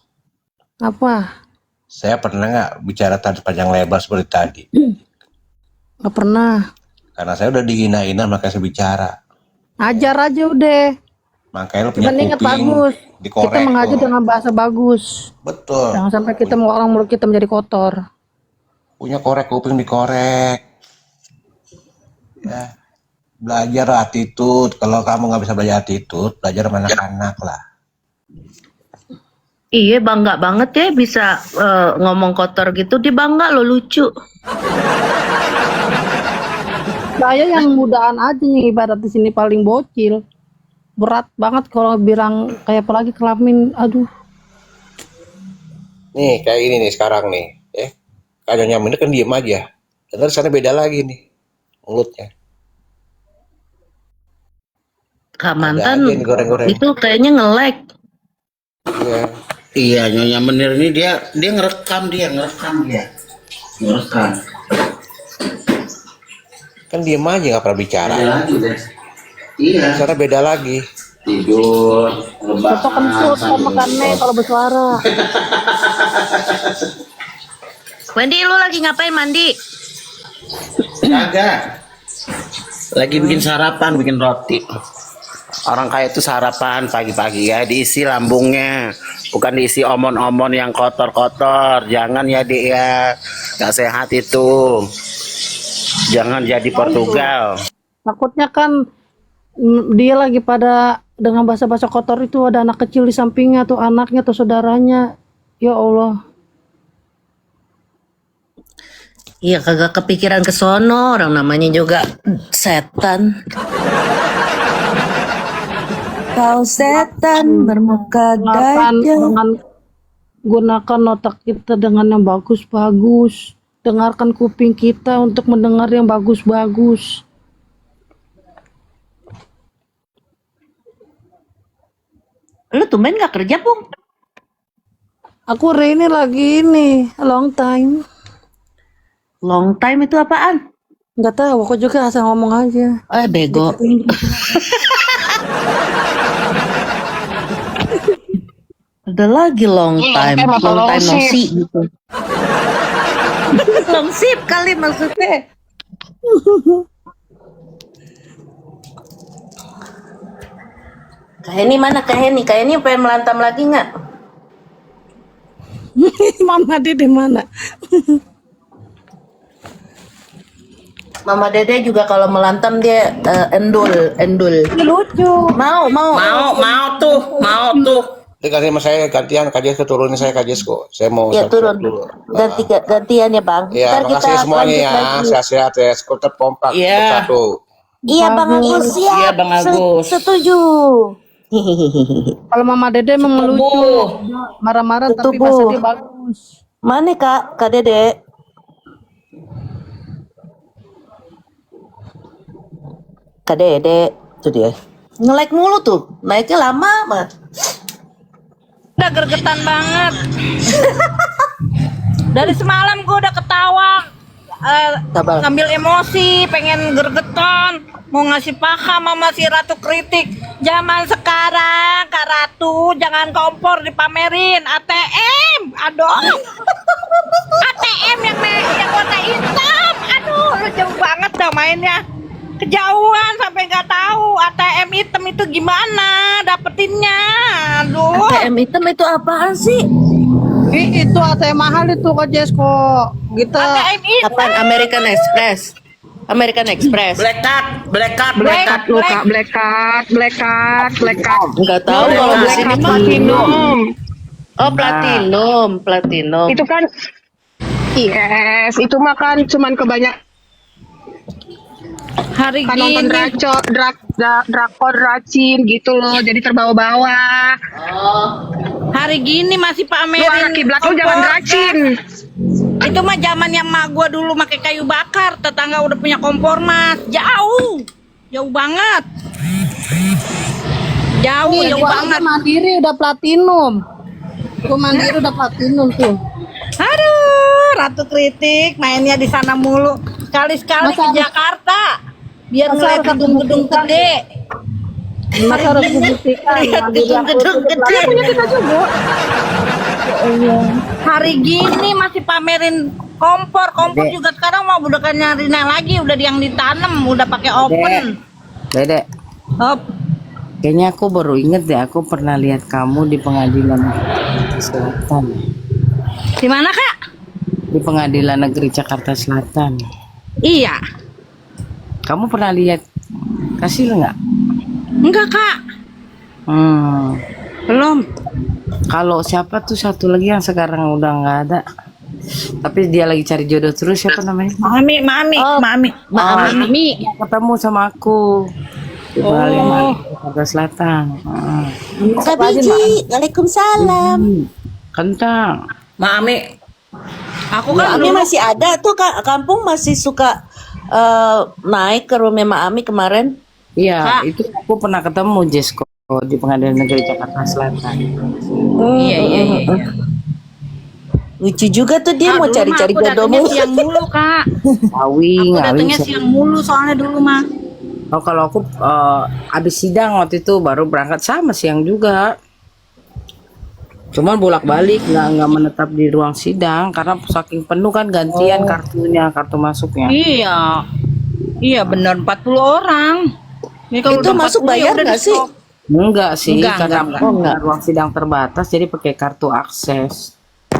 Apa?
saya pernah nggak bicara tadi panjang lebar seperti tadi?
Gak pernah.
Karena saya udah dihina-hina makanya saya bicara.
Ajar aja udah.
Makanya lo punya
Kita ingat
kuping
bagus.
dikorek.
Kita mengajar
tuh.
dengan bahasa bagus.
Betul.
Jangan sampai kita mau orang mulut kita menjadi kotor.
Punya korek kuping dikorek. Ya. Belajar attitude. Kalau kamu nggak bisa belajar attitude, belajar sama anak-anak lah.
Iya bangga banget ya bisa ngomong kotor gitu. Dia bangga lo lucu.
Saya yang mudaan aja nih ibarat di sini paling bocil. Berat banget kalau bilang kayak apalagi kelamin. Aduh.
Nih kayak ini nih sekarang nih. Kalau yang bener kan diem aja. Terus sana beda lagi nih mulutnya.
Kak
Ada
mantan
aja nih goreng-goreng.
itu kayaknya nge-lag.
Iya.
Iya, Nyonya Menir ini dia ngerekam dia. Ngerekam.
Kan diem aja nggak pernah bicara.
Ada lagi deh. Iya.
Sana beda lagi.
Tidur,
Foto kentut sama karne kalau bersuara.
Wendy, lu lagi ngapain mandi?
Kagak. Lagi bikin sarapan, bikin roti. Orang kaya itu sarapan pagi-pagi ya, diisi lambungnya, bukan diisi omon-omon yang kotor-kotor. Jangan ya Dik ya, gak sehat itu. Jangan jadi Portugal.
Takutnya kan dia lagi pada dengan bahasa-bahasa kotor itu, ada anak kecil di sampingnya tuh, anaknya atau saudaranya. Ya Allah.
Iya kagak kepikiran ke sono, orang namanya juga setan. Kau setan bermuka dajjal.
Gunakan otak kita dengan yang bagus-bagus. Dengarkan kuping kita untuk mendengar yang bagus-bagus.
Lu tumben gak kerja, Pung?
Aku hari ini lagi ini long time.
Long time itu apaan?
Nggak tahu, aku juga asal ngomong aja.
Bego. Ada lagi long time no see gitu. Long sip kali maksudnya. Kak Heni mana Kak Heni? Kak Heni pengen melantam lagi nggak?
Mama di mana?
Mama Dede juga kalau melantam dia endul.
Lucu.
Mau.
Mau tuh.
Ini kasih sama saya gantian Kajes keturunin saya Kajes kok. Saya mau
Ya turun.
dulu.
Gantian ya Bang.
Ya,
Ntar
makasih semuanya
lanjut
ya.
lagi.
Sehat-sehat ya. Skuter kompak
Iya.
bersatu.
Iya Bang Agus siap.
Iya, Bang Agus.
Setuju.
Kalau Mama Dede memang lucu. Marah-marah tapi
Tubuh.
bahasa dia bagus.
Mana Kak Dede? Kak Dede, tuh dia. Nge-like mulu tuh, naiknya lama banget.
Udah gergetan banget. Dari semalam gue udah ketawa,
Sabar.
ngambil emosi, pengen gergetan, mau ngasih paham sama si Ratu Kritik. Zaman sekarang Kak Ratu jangan kompor dipamerin, ATM, aduh. ATM yang warna hitam, aduh, lu jauh banget dah mainnya. Kejauhan sampai nggak tahu ATM hitam itu gimana dapetinnya, aduh.
ATM hitam itu apaan sih?
Itu ATM mahal itu Kak Jesko. Gitu.
ATM hitam.
Apaan? American Express.
Black card.
Black card.
Enggak tahu
No,
kalau di
black
sini
card
mah.
platinum.
Oh, platinum.
Itu kan yes, itu mah kan cuman kebanyak
Hari
kan nonton
gini
drakor racin gitu loh, jadi terbawa-bawa.
hari gini masih
Lu
pamerin
anak kiblat lu jangan
kompor.
racin.
Itu mah zamannya emak gua dulu pakai kayu bakar, tetangga udah punya kompor mas, jauh banget, jauh banget.
Mandiri udah platinum. Gua Mandiri udah platinum tuh.
Aduh, Ratu Kritik mainnya di sana mulu, sekali-sekali
Masa
ke
harus-
Jakarta biar
Masa
ngeliat
harus
gedung-gedung
dibuktikan?
gede.
Masa harus dibuktikan.
Gedung-gedung gede.
Hari gini masih pamerin kompor juga sekarang mau udah kan nyari lagi, udah yang ditanam, udah pakai oven.
Dede,
Hop.
kayaknya aku baru inget deh, aku pernah lihat kamu di pengadilan Selatan.
Di mana kak?
Di pengadilan negeri Jakarta Selatan.
Iya.
Kamu pernah lihat Kasil nggak?
Enggak kak, belum.
Kalau siapa tuh satu lagi yang sekarang udah nggak ada, tapi dia lagi cari jodoh terus, siapa namanya?
Mami.
Mami. Ketemu sama aku di pengadilan Jakarta Selatan.
Kak Biji, Waalaikumsalam.
Kentang.
Mami,
Aku
Ya,
kan
Ami
dulu
masih ada tuh Kak, kampung masih suka naik ke rumah Mak Ami kemarin.
Iya,
Kak.
itu aku pernah ketemu Jesko di Pengadilan Negeri Jakarta Selatan.
Iya iya iya. iya.
Lucu juga tuh dia
Kak,
mau
dulu mah
cari-cari
aku datangnya
jodohmu.
siang mulu kak.
Ngawing,
Aku
ngawing.
datangnya siang mulu soalnya dulu mah.
Oh, kalau aku habis sidang waktu itu baru berangkat sama siang juga. Cuman bolak-balik nggak menetap di ruang sidang karena saking penuh kan gantian kartunya, kartu masuknya.
Iya. Iya benar 40 orang. Ini kalau
Itu
udah
masuk
40 ya
bayar
udah
nggak sih?
di-stop.
Enggak sih,
Enggak,
karena
enggak.
aku ruang sidang terbatas jadi pakai kartu akses.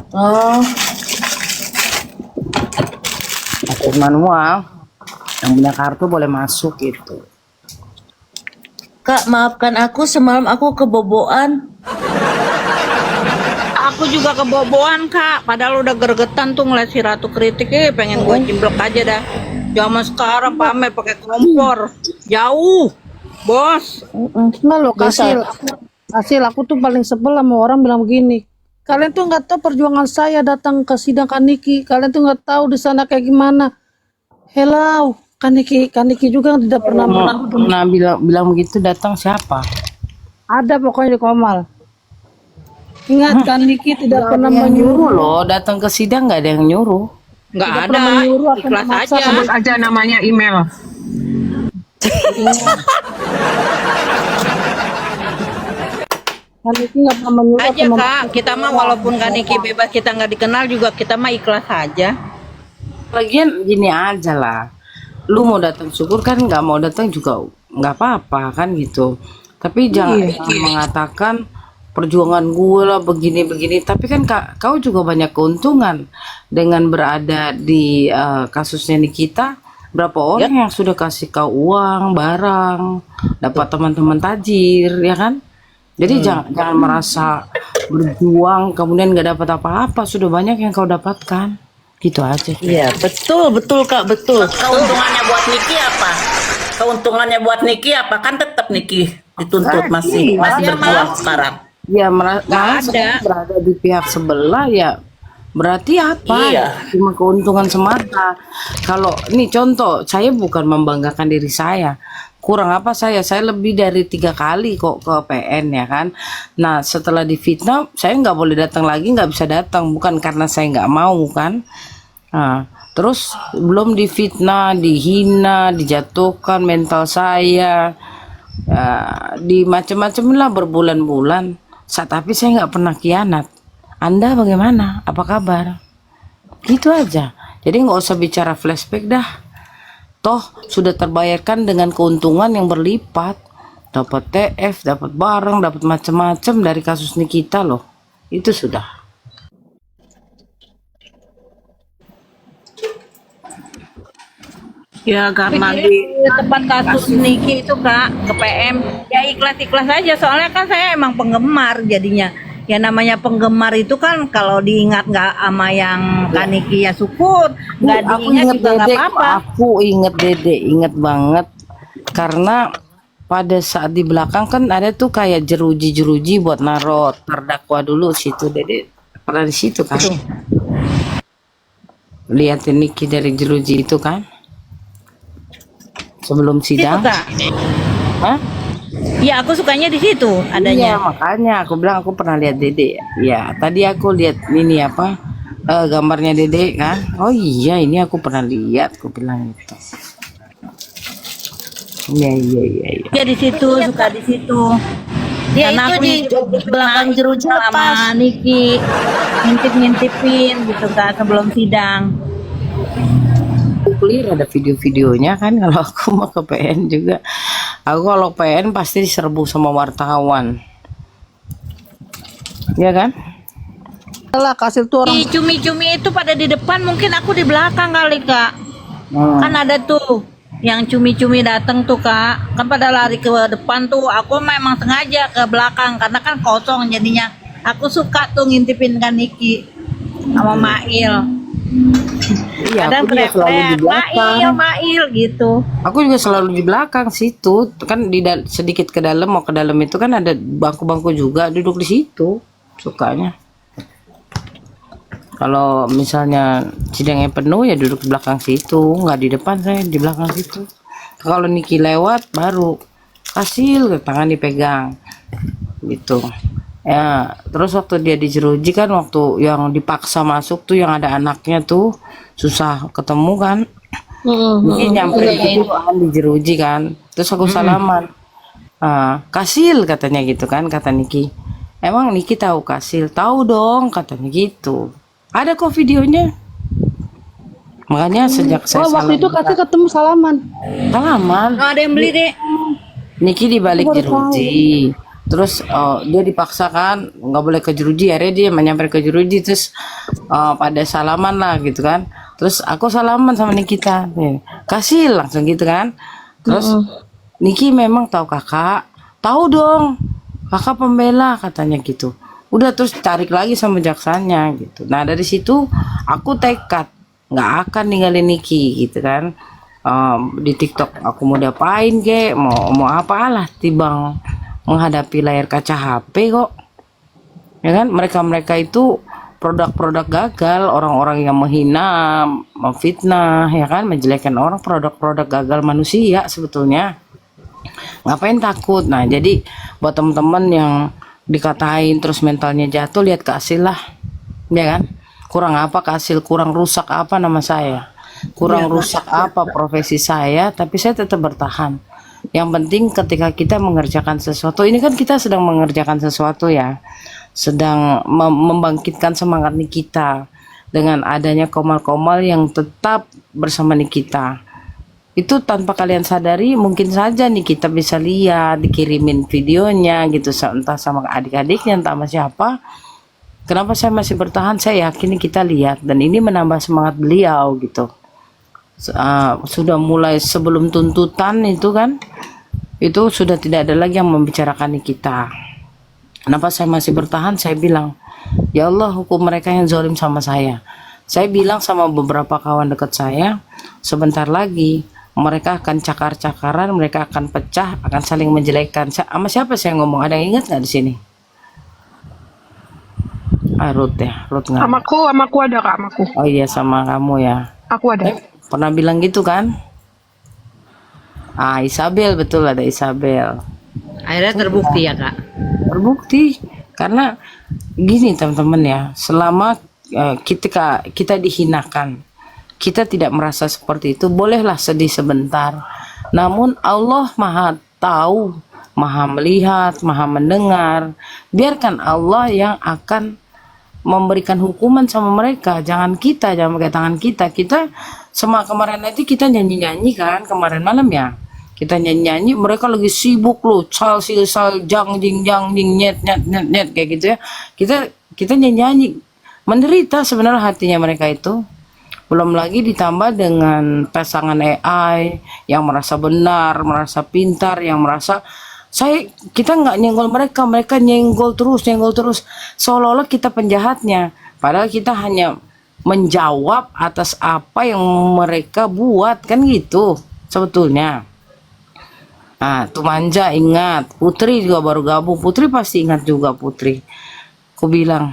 Oh,
Akses manual. Yang punya kartu boleh masuk gitu.
Kak, maafkan aku semalam aku keboboan.
Aku juga keboboan kak. Padahal udah gregetan tuh ngeliat si Ratu Kritik. Pengen gue cimblek aja dah. Zaman sekarang pamer pakai kompor. Jauh. Bos.
Enggak loh, Kasil aku tuh paling sebel sama orang bilang begini. Kalian tuh nggak tahu perjuangan saya datang ke sidang Kaniki. Kalian tuh nggak tahu di sana kayak gimana. Hello, Kaniki juga tidak pernah
Nah, bilang begitu datang siapa?
ada pokoknya di Komal. Ingat Kaniki tidak pernah
Yang
menyuruh.
nyuruh loh, datang ke sidang nggak ada yang nyuruh.
Nggak
Tidak
ada.
pernah menyuruh atau
Ikhlas
memaksa.
aja.
Sebut aja namanya email.
Kaniki nggak pernah menyuruh
Aja
atau memaksa.
kak. Kita mah walaupun Kaniki bebas kita nggak dikenal juga kita mah ikhlas aja.
Lagian gini aja lah, lu mau datang syukur kan, nggak mau datang juga nggak apa-apa kan gitu. Tapi jangan mengatakan perjuangan gue lah begini-begini. Tapi kan kau juga banyak keuntungan dengan berada di kasusnya Nikita. Berapa orang yang sudah kasih kau uang, barang, dapat teman-teman tajir, ya kan? Jadi jangan merasa berjuang kemudian nggak dapat apa-apa. Sudah banyak yang kau dapatkan. Gitu aja.
Iya, betul Kak, betul.
Keuntungannya buat Niki apa? Keuntungannya buat Niki apa? Kan tetap Niki dituntut masih berjuang sekarang.
Ya malah saya berada di pihak sebelah ya berarti apa?
Iya.
Cuma keuntungan semata. Kalau ini contoh, saya bukan membanggakan diri saya. Kurang apa saya lebih dari 3 kali kok ke PN ya kan. Nah setelah difitnah saya nggak boleh datang lagi, nggak bisa datang, bukan karena saya nggak mau kan. Nah, terus belum difitnah, dihina, dijatuhkan mental saya, ya, di macam-macam lah berbulan-bulan. Tapi saya nggak pernah khianat. Anda bagaimana? Apa kabar? Gitu aja. Jadi nggak usah bicara flashback dah. Toh sudah terbayarkan dengan keuntungan yang berlipat. Dapat TF, dapat barang, dapat macam-macam dari kasus Nikita loh. Itu sudah.
Ya karena di tempat kasus Niki itu kak ke PM ya ikhlas aja soalnya kan saya emang penggemar jadinya ya namanya penggemar itu kan kalau diingat nggak sama yang Kaniki ya syukur nggak
Aku
diingat
inget
juga nggak
Dede,
apa-apa.
aku inget Dede, inget banget karena pada saat di belakang kan ada tuh kayak jeruji buat naruh terdakwa dulu situ. Dede pernah di situ kan? Lihatin Niki dari jeruji itu kan? Sebelum
Situ
sidang.
kak.
Hah?
Ya aku sukanya di situ
Iya,
adanya.
makanya aku bilang aku pernah lihat Dede. Ya, tadi aku lihat ini apa? Gambarnya Dede kan. Oh iya, ini aku pernah lihat, aku bilang gitu. Iya.
Ya di situ suka di situ.
Ya
Karena
itu
aku
di belakang jeruji
sama
lepas.
Niki ngintip-ngintipin gitu kan sebelum sidang.
Clear ada video-videonya kan kalau aku mau ke PN juga. Aku kalau PN pasti diserbu sama wartawan. Ya kan?
Lah Kasil tuh orang
Di cumi-cumi itu pada di depan mungkin aku di belakang kali kak. Kan ada tuh yang cumi-cumi datang tuh kak kan pada lari ke depan tuh aku memang sengaja ke belakang karena kan kosong jadinya aku suka tuh ngintipin kan Niki sama Mail
Iya,
kadang
aku juga selalu di
teriak
belakang.
Mail gitu
Aku juga selalu di belakang situ. Kan sedikit ke dalam, mau ke dalam itu kan ada bangku-bangku juga, duduk di situ. Sukanya. Kalau misalnya sidangnya penuh ya duduk di belakang situ, nggak di depan, saya di belakang situ. Kalau Niki lewat baru hasil tangan dipegang gitu. Ya, terus waktu dia di jeruji kan, waktu yang dipaksa masuk tuh yang ada anaknya tuh susah ketemu kan. Niki nyamperin gitu kan di jeruji kan. Terus aku salaman. Kasil katanya gitu kan, kata Niki. Emang Niki tahu Kasil? Tahu dong katanya gitu. Ada kok videonya. Makanya sejak saya
waktu itu Kasil ketemu salaman.
salaman,
Ada yang beli deh.
Niki di balik jeruji. Terus dia dipaksakan nggak boleh ke jeruji, akhirnya dia menyamper ke jeruji, terus pada salaman lah gitu kan. Terus aku salaman sama Nikita, Kasil langsung gitu kan. Terus Niki memang tahu kakak, tahu dong, kakak pembela katanya gitu. Udah terus tarik lagi sama jaksanya gitu. Nah dari situ aku tekad nggak akan ninggalin Niki gitu kan. Di TikTok aku mau diapain ke, mau apalah tibang menghadapi layar kaca HP kok. Ya kan, mereka itu produk-produk gagal, orang-orang yang menghina, memfitnah, ya kan, menjelekkan orang, produk-produk gagal manusia sebetulnya. Ngapain takut? Nah, jadi buat teman-teman yang dikatain terus mentalnya jatuh, lihat Kasil lah. Ya kan? Kurang apa Kasil? Kurang rusak apa nama saya? Kurang rusak apa profesi saya? Tapi saya tetap bertahan. Yang penting ketika kita mengerjakan sesuatu, ini kan kita sedang mengerjakan sesuatu ya, sedang membangkitkan semangat Nikita dengan adanya Komal-Komal yang tetap bersama Nikita. Itu tanpa kalian sadari mungkin saja Nikita bisa lihat, dikirimin videonya gitu, entah sama adik-adiknya, entah sama siapa. Kenapa saya masih bertahan? Saya yakin kita lihat, dan ini menambah semangat beliau gitu. Sudah mulai sebelum tuntutan itu kan, itu sudah tidak ada lagi yang membicarakan kita. Kenapa saya masih bertahan? Saya bilang, ya Allah, hukum mereka yang zalim sama saya. Saya bilang sama beberapa kawan dekat saya, sebentar lagi mereka akan cakar-cakaran, mereka akan pecah, akan saling menjelekkan. Sama siapa saya ngomong? Ada yang ingat nggak di sini? Ruth ya, Ruth nggak?
Amaku ada kak, amaku.
Oh iya, sama kamu ya.
Aku ada.
Pernah bilang gitu kan? Isabel, betul, ada Isabel.
Akhirnya terbukti ya kak.
Terbukti karena gini teman-teman ya, selama kita dihinakan, kita tidak merasa seperti itu, bolehlah sedih sebentar. Namun Allah Maha tahu, Maha melihat, Maha mendengar. Biarkan Allah yang akan memberikan hukuman sama mereka, jangan pakai tangan kita. Kita sama kemarin nanti kita nyanyi kan, kemarin malam ya kita nyanyi, mereka lagi sibuk loh, sal jang jing nyet kayak gitu ya. Kita nyanyi menderita sebenarnya hatinya mereka itu. Belum lagi ditambah dengan pasangan AI yang merasa benar, merasa pintar, yang merasa kita nggak nyenggol mereka nyenggol terus, seolah-olah kita penjahatnya, padahal kita hanya menjawab atas apa yang mereka buat kan gitu sebetulnya. Nah, tuh Manja ingat, Putri juga baru gabung, Putri pasti ingat juga Putri. Aku bilang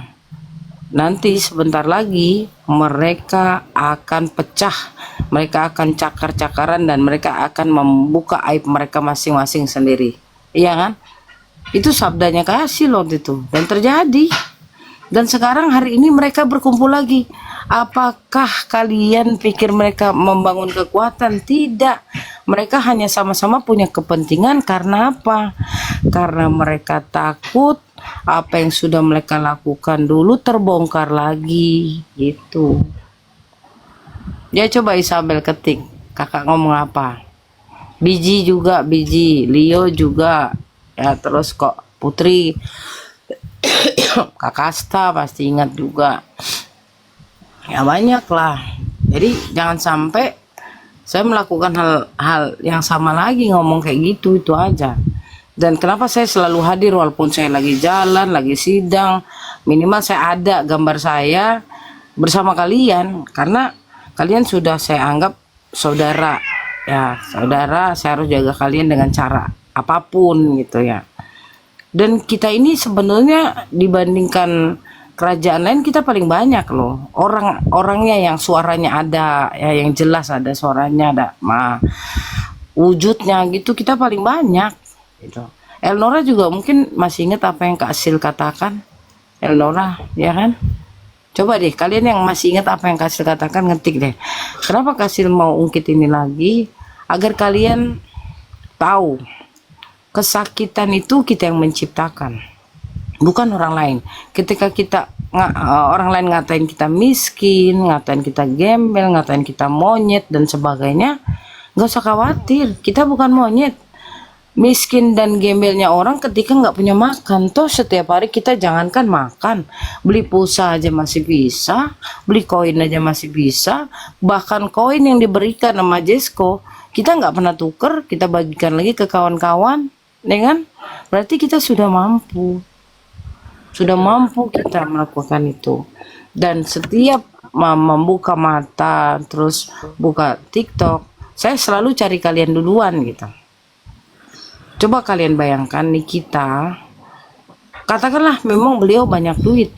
nanti sebentar lagi mereka akan pecah, mereka akan cakar-cakaran, dan mereka akan membuka aib mereka masing-masing sendiri. Iya kan? Itu sabdanya Kasil waktu itu, dan terjadi. Dan sekarang hari ini mereka berkumpul lagi. Apakah kalian pikir mereka membangun kekuatan? Tidak. Mereka hanya sama-sama punya kepentingan. Karena apa? Karena mereka takut apa yang sudah mereka lakukan dulu terbongkar lagi gitu. Ya coba Isabel ketik, kakak ngomong apa? Biji juga, Leo juga, ya terus kok Putri, Kak Kasta pasti ingat juga. Ya banyak lah. Jadi jangan sampai saya melakukan hal yang sama lagi, ngomong kayak gitu, itu aja. Dan kenapa saya selalu hadir walaupun saya lagi jalan, lagi sidang, minimal saya ada gambar saya bersama kalian, karena kalian sudah saya anggap saudara. Ya, saudara, saya harus jaga kalian dengan cara apapun gitu ya. Dan kita ini sebenarnya dibandingkan kerajaan lain kita paling banyak loh. Orang-orangnya yang suaranya ada, ya yang jelas ada suaranya, ada wujudnya gitu, kita paling banyak gitu. Elnora juga mungkin masih ingat apa yang Kak Sil katakan. Elnora, ya kan? Coba deh kalian yang masih ingat apa yang Kak Sil katakan, ngetik deh. Kenapa Kak Sil mau ungkit ini lagi? Agar kalian tahu kesakitan itu kita yang menciptakan, bukan orang lain. Ketika orang lain ngatain kita miskin, ngatain kita gembel, ngatain kita monyet dan sebagainya, nggak usah khawatir, kita bukan monyet. Miskin dan gembelnya orang ketika nggak punya makan. Toh setiap hari kita jangankan makan, beli pulsa aja masih bisa, beli koin aja masih bisa. Bahkan koin yang diberikan sama Jesko kita nggak pernah tuker, kita bagikan lagi ke kawan-kawan, ya kan? Berarti kita sudah mampu kita melakukan itu. Dan setiap membuka mata terus buka TikTok, saya selalu cari kalian duluan gitu. Coba kalian bayangkan nih, kita katakanlah memang beliau banyak duit,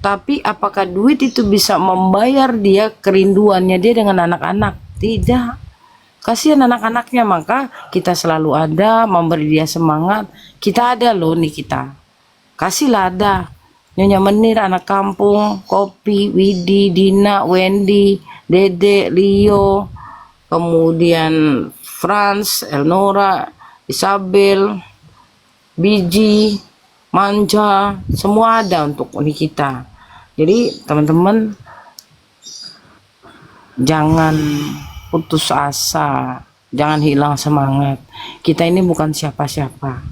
tapi apakah duit itu bisa membayar dia kerinduannya dia dengan anak-anak? Tidak. Kasihan anak-anaknya, maka kita selalu ada memberi dia semangat. Kita ada loh nih, kita kasihlah ada. Nyonya Menir, anak kampung, Kopi, Widi, Dina, Wendy, Dede, Leo, kemudian Franz, Elnora, Isabel, Biji, Manja, semua ada untuk ini kita. Jadi teman-teman jangan putus asa, jangan hilang semangat. Kita ini bukan siapa-siapa.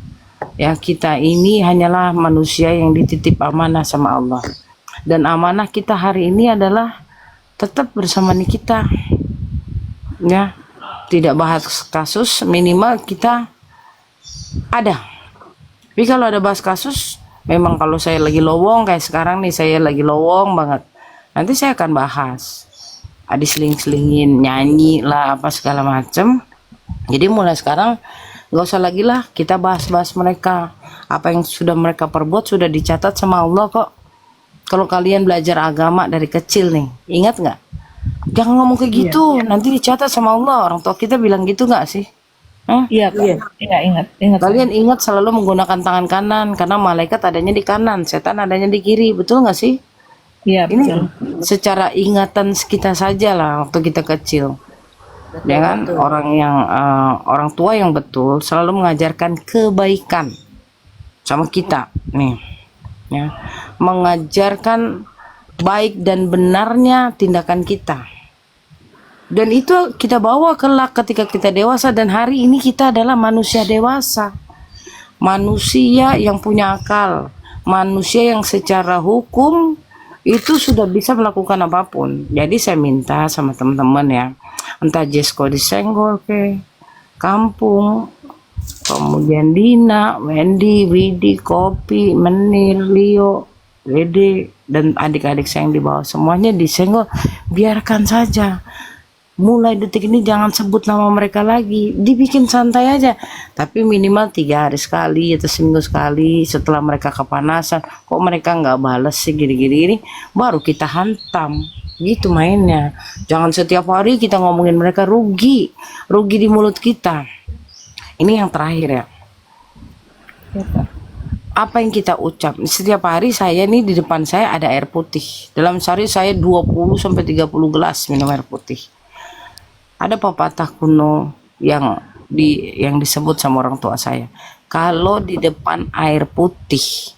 Ya, kita ini hanyalah manusia yang dititip amanah sama Allah. Dan amanah kita hari ini adalah tetap bersama Nikita. Ya, tidak bahas kasus, minimal kita ada. Tapi kalau ada bahas kasus, memang kalau saya lagi lowong kayak sekarang nih, saya lagi lowong banget, nanti saya akan bahas. Ada seling-selingin, nyanyi lah apa segala macem. Jadi mulai sekarang nggak usah lagi lah kita bahas-bahas mereka. Apa yang sudah mereka perbuat sudah dicatat sama Allah kok. Kalau kalian belajar agama dari kecil nih, ingat nggak? Jangan ngomong kayak gitu, nanti dicatat sama Allah. Orang tua kita bilang gitu nggak sih?
Iya, ingat.
Kalian ingat selalu menggunakan tangan kanan, karena malaikat adanya di kanan, setan adanya di kiri, betul nggak sih?
Iya,
Ini secara ingatan kita saja lah waktu kita kecil. Ya kan? Orang tua yang betul selalu mengajarkan kebaikan sama kita nih. Ya. Mengajarkan baik dan benarnya tindakan kita. Dan itu kita bawa kelak ketika kita dewasa, dan hari ini kita adalah manusia dewasa. Manusia yang punya akal, manusia yang secara hukum itu sudah bisa melakukan apapun. Jadi saya minta sama teman-teman ya, entah Jesko disenggol ke kampung, kemudian Dina, Wendy, Widi, Kopi, Menir, Leo, Dede, dan adik-adik saya yang di bawah semuanya disenggol, biarkan saja. Mulai detik ini jangan sebut nama mereka lagi, dibikin santai aja, tapi minimal 3 hari sekali atau seminggu sekali. Setelah mereka kepanasan, kok mereka nggak balas sih gini-gini, baru kita hantam gitu mainnya. Jangan setiap hari kita ngomongin mereka, rugi di mulut kita. Ini yang terakhir ya, apa yang kita ucap setiap hari. Saya nih di depan saya ada air putih, dalam sehari saya 20-30 gelas minum air putih. Ada pepatah kuno yang disebut sama orang tua saya, kalau di depan air putih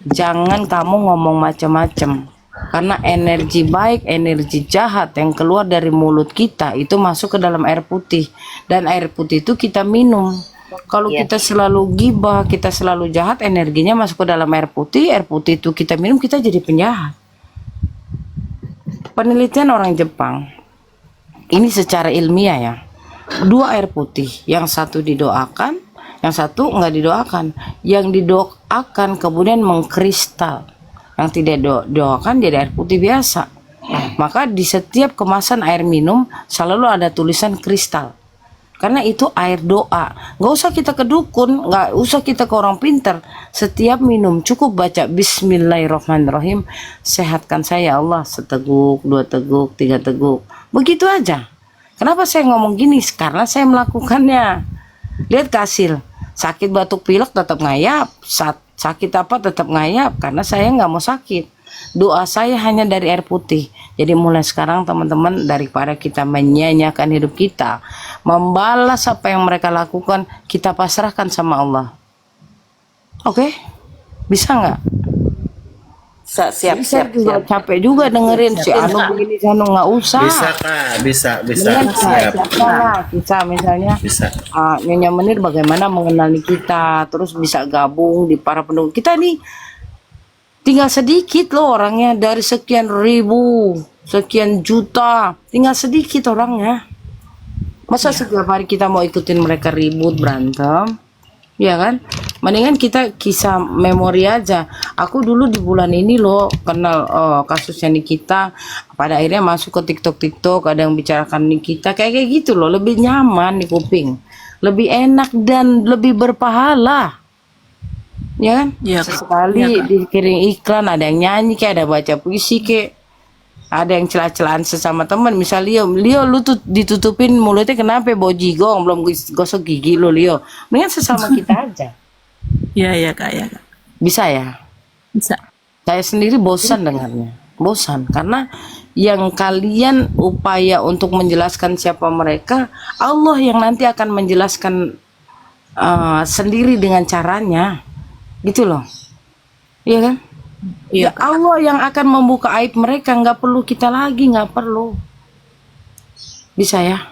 jangan kamu ngomong macam-macam, karena energi baik, energi jahat yang keluar dari mulut kita itu masuk ke dalam air putih, dan air putih itu kita minum. Kalau kita selalu gibah, kita selalu jahat, energinya masuk ke dalam air putih itu kita minum, kita jadi penjahat. Penelitian orang Jepang ini secara ilmiah ya, 2 air putih, yang satu didoakan, yang satu nggak didoakan. Yang didoakan kemudian mengkristal, yang tidak didoakan jadi air putih biasa. Maka di setiap kemasan air minum selalu ada tulisan kristal. karena itu air doa. Nggak usah kita ke dukun, nggak usah kita ke orang pinter. Setiap minum cukup baca Bismillahirrahmanirrahim, sehatkan saya ya Allah, seteguk, 2 teguk, 3 teguk, begitu aja. Kenapa saya ngomong gini? Karena saya melakukannya. Lihat hasil, sakit batuk pilek tetap ngayap, sakit apa tetap ngayap, karena saya nggak mau sakit. Doa saya hanya dari air putih. Jadi mulai sekarang teman-teman, daripada kita menyia-nyiakan hidup kita, membalas apa yang mereka lakukan, kita pasrahkan sama Allah. Oke? Bisa nggak?
Siap,
Saya juga capek juga dengerin si Anu begini, si Anu nggak usah.
Bisa Kak, bisa.
Dengan
Siap.
kita misalnya
Bisa.
Nyonya Menir bagaimana mengenali kita, terus bisa gabung di para pendukung kita nih. Tinggal sedikit loh orangnya, dari sekian ribu, sekian juta, tinggal sedikit orangnya. Masa setiap hari kita mau ikutin mereka ribut, berantem, ya kan? Mendingan kita kisah memori aja. Aku dulu di bulan ini loh kenal kasusnya Nikita. Pada akhirnya masuk ke TikTok, ada yang bicarakan Nikita kayak gitu loh. Lebih nyaman di kuping, lebih enak dan lebih berpahala. Ya kan?
Iya, Kak.
Sesekali
Iya, Kak.
dikirim iklan, ada yang nyanyi kayak, ada baca puisi kayak, ada yang celah-celahan sesama teman. Misal Leo lu tuh ditutupin mulutnya kenapa bau jigong, belum gosok gigi lo Leo. Mendingan sesama kita aja.
Iya, Kak, ya, Kak.
Bisa ya?
Bisa.
Saya sendiri bosan dengarnya. Bosan karena yang kalian upaya untuk menjelaskan siapa mereka, Allah yang nanti akan menjelaskan sendiri dengan caranya. Gitu loh. Iya kan?
Iya,
Ya Allah yang akan membuka aib mereka, nggak perlu kita lagi, nggak perlu. Bisa ya?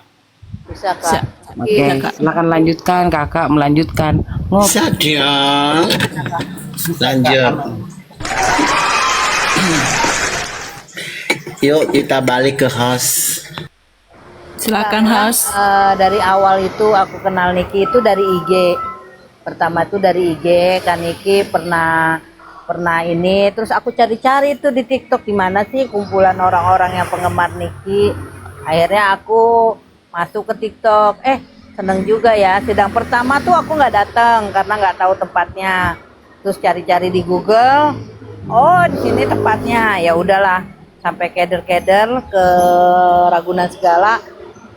Bisa Kak.
Oke, silakan lanjutkan Kakak, melanjutkan.
Bisa dong. Lanjut. Yuk kita balik ke host.
Silakan host.
Dari awal itu aku kenal Niki itu dari IG. Pertama itu dari IG, kan Niki pernah ini, terus aku cari-cari itu di TikTok di mana sih kumpulan orang-orang yang penggemar Niki. Akhirnya aku masuk ke TikTok. Seneng juga ya. Sidang pertama tuh aku nggak datang karena nggak tahu tempatnya. Terus cari-cari di Google, oh di sini tempatnya. Ya udahlah, sampai keder-keder ke Ragunan segala.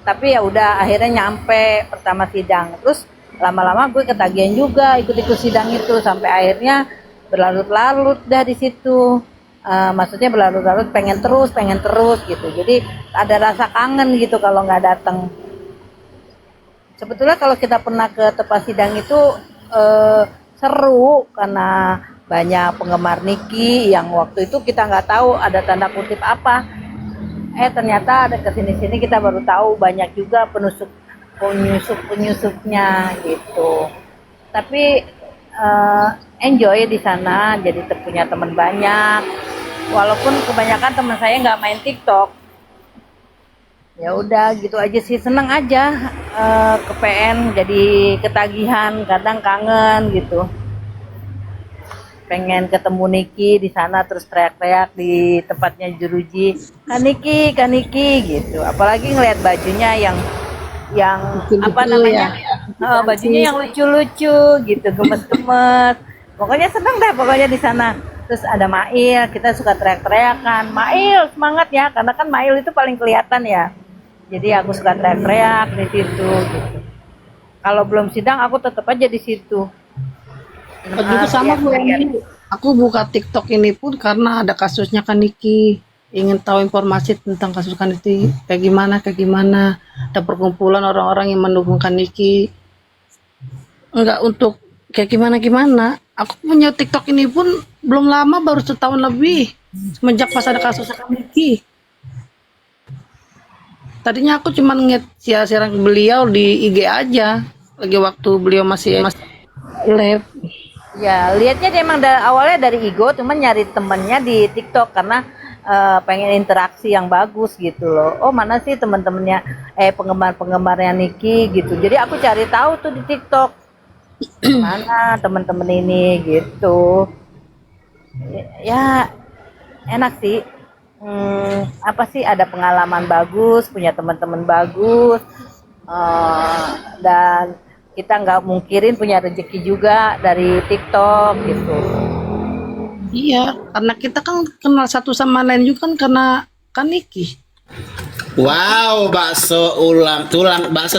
Tapi ya udah akhirnya nyampe pertama sidang. Terus lama-lama gue ketagihan juga ikut-ikut sidang itu, sampai akhirnya berlarut-larut dah di situ. Maksudnya berlarut-larut, pengen terus gitu. Jadi ada rasa kangen gitu kalau nggak datang. Sebetulnya kalau kita pernah ke tempat sidang itu seru karena banyak penggemar Niki yang waktu itu kita nggak tahu ada tanda kutip apa. Ternyata ada kesini-sini kita baru tahu banyak juga penyusup-penyusupnya gitu. Tapi enjoy di sana, jadi punya teman banyak. Walaupun kebanyakan teman saya nggak main TikTok. Ya udah gitu aja sih, seneng aja ke PN, jadi ketagihan, kadang kangen gitu. Pengen ketemu Niki di sana, terus teriak-teriak di tempatnya Jeruji, Kak Niki gitu. Apalagi ngelihat bajunya yang apa namanya, bajunya yang lucu-lucu gitu, gemes-gemes. Pokoknya seneng deh pokoknya di sana. Terus ada Mail, kita suka teriak-teriakan, Mail semangat ya, karena kan Mail itu paling kelihatan ya. Jadi aku suka teriak-teriak di situ gitu. Kalau belum sidang aku tetap aja di situ.
Begitu sama gue ini. Aku buka TikTok ini pun karena ada kasusnya Kak Niki. Ingin tahu informasi tentang kasus Kak Niki kayak gimana. Ada perkumpulan orang-orang yang mendukung Kak Niki. Enggak untuk kayak gimana. Aku punya TikTok ini pun belum lama, baru setahun lebih. Semenjak pas ada kasus Kak Niki. Tadinya aku cuma nge-share beliau di IG aja. Lagi waktu beliau masih live.
Ya, lihatnya dia emang awalnya dari ego, cuman nyari temennya di TikTok karena pengen interaksi yang bagus gitu loh. Oh, mana sih teman-temannya penggemar-penggemarnya Niki gitu. Jadi aku cari tahu tuh di TikTok. Mana teman-teman ini gitu. Ya enak sih. Apa sih, ada pengalaman bagus, punya teman-teman bagus. Dan kita nggak mungkirin punya rezeki juga dari TikTok gitu.
Iya, karena kita kan kenal satu sama lain juga kan karena kan Niki.
Wow, bakso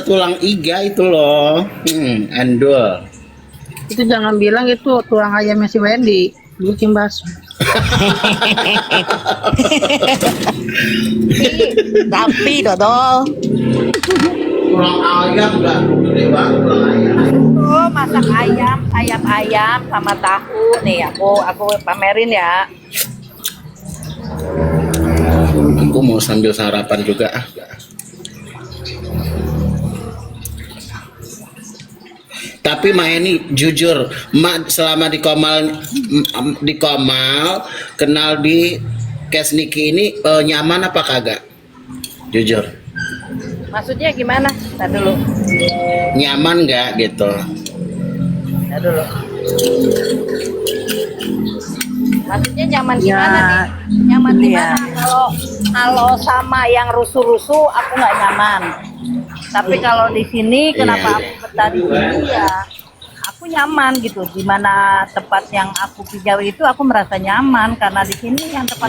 tulang iga itu loh. Endul.
Itu jangan bilang itu tulang ayamnya si Wendy, bikin bakso.
Tapi dodol.
Tulang ayam enggak gede banget tulang ayam.
Oh, masak ayam sama tahu nih aku pamerin ya.
Aku mau sambil sarapan juga. Tapi Ma ini jujur, Ma selama di Komal kenal di Kes Niki ini nyaman apa kagak? Jujur.
Maksudnya gimana? Ntar dulu.
Nyaman nggak gitu?
Ntar dulu. Maksudnya nyaman gimana nih? Nyaman gimana? Kalau sama yang rusuh-rusuh aku nggak nyaman. Tapi kalau di sini kenapa aku betah di sini ya? Aku nyaman gitu. Di mana tempat yang aku pijau itu aku merasa nyaman karena di sini yang tempat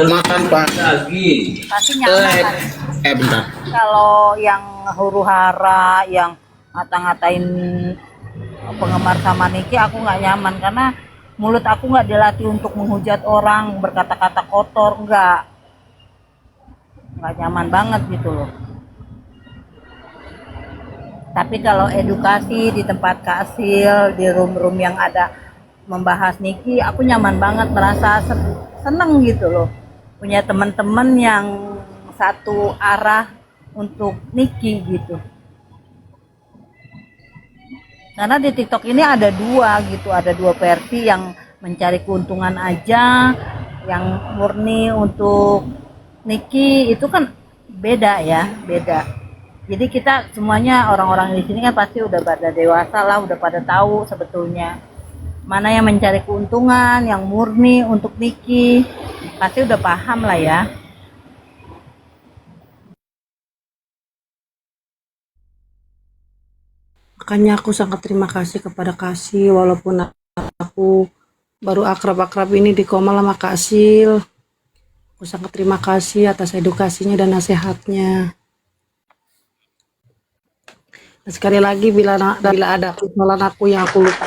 Makan Pak.
pasti nyaman.
Bentar.
Kalau yang huru-hara, yang ngata-ngatain penggemar sama Niki, aku nggak nyaman karena mulut aku nggak dilatih untuk menghujat orang, berkata-kata kotor, nggak nyaman banget gitu loh. Tapi kalau edukasi di tempat Kak di room-room yang ada membahas Niki, aku nyaman banget, merasa seneng gitu loh. Punya teman-teman yang satu arah untuk Niki gitu. Karena di TikTok ini ada dua gitu, ada dua versi yang mencari keuntungan aja, yang murni untuk Niki itu kan beda ya, beda. Jadi kita semuanya orang-orang di sini kan pasti udah pada dewasa lah, udah pada tahu sebetulnya mana yang mencari keuntungan, yang murni untuk Niki, pasti udah paham lah ya.
Makanya aku sangat terima kasih kepada Kasih, walaupun aku baru akrab-akrab ini di Komal sama Kasil. Aku sangat terima kasih atas edukasinya dan nasihatnya. Dan sekali lagi bila ada kesalahan aku yang aku lupa,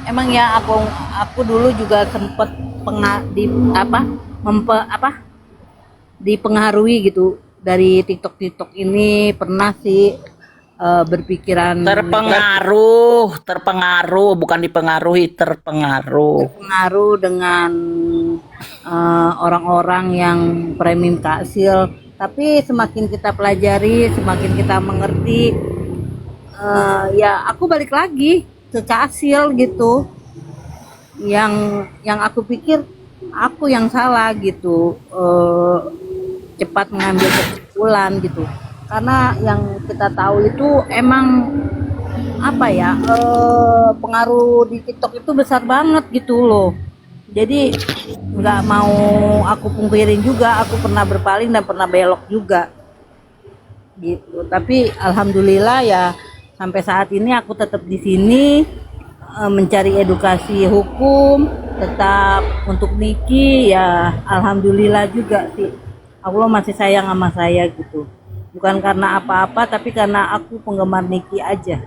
emang ya aku dulu juga sempet dipengaruhi gitu dari TikTok ini, pernah sih berpikiran
terpengaruh bukan dipengaruhi, terpengaruh
dengan orang-orang yang premium Kak. Tapi semakin kita pelajari, semakin kita mengerti, ya aku balik lagi ke Kak gitu. Yang aku pikir aku yang salah gitu, cepat mengambil kesimpulan gitu. Karena yang kita tahu itu emang apa ya, pengaruh di TikTok itu besar banget gitu loh. Jadi nggak mau aku pungkirin juga, aku pernah berpaling dan pernah belok juga gitu. Tapi alhamdulillah ya sampai saat ini aku tetap di sini, mencari edukasi hukum, tetap untuk Niki ya. Alhamdulillah juga sih, Allah masih sayang sama saya gitu. Bukan karena apa-apa, tapi karena aku penggemar Niki aja.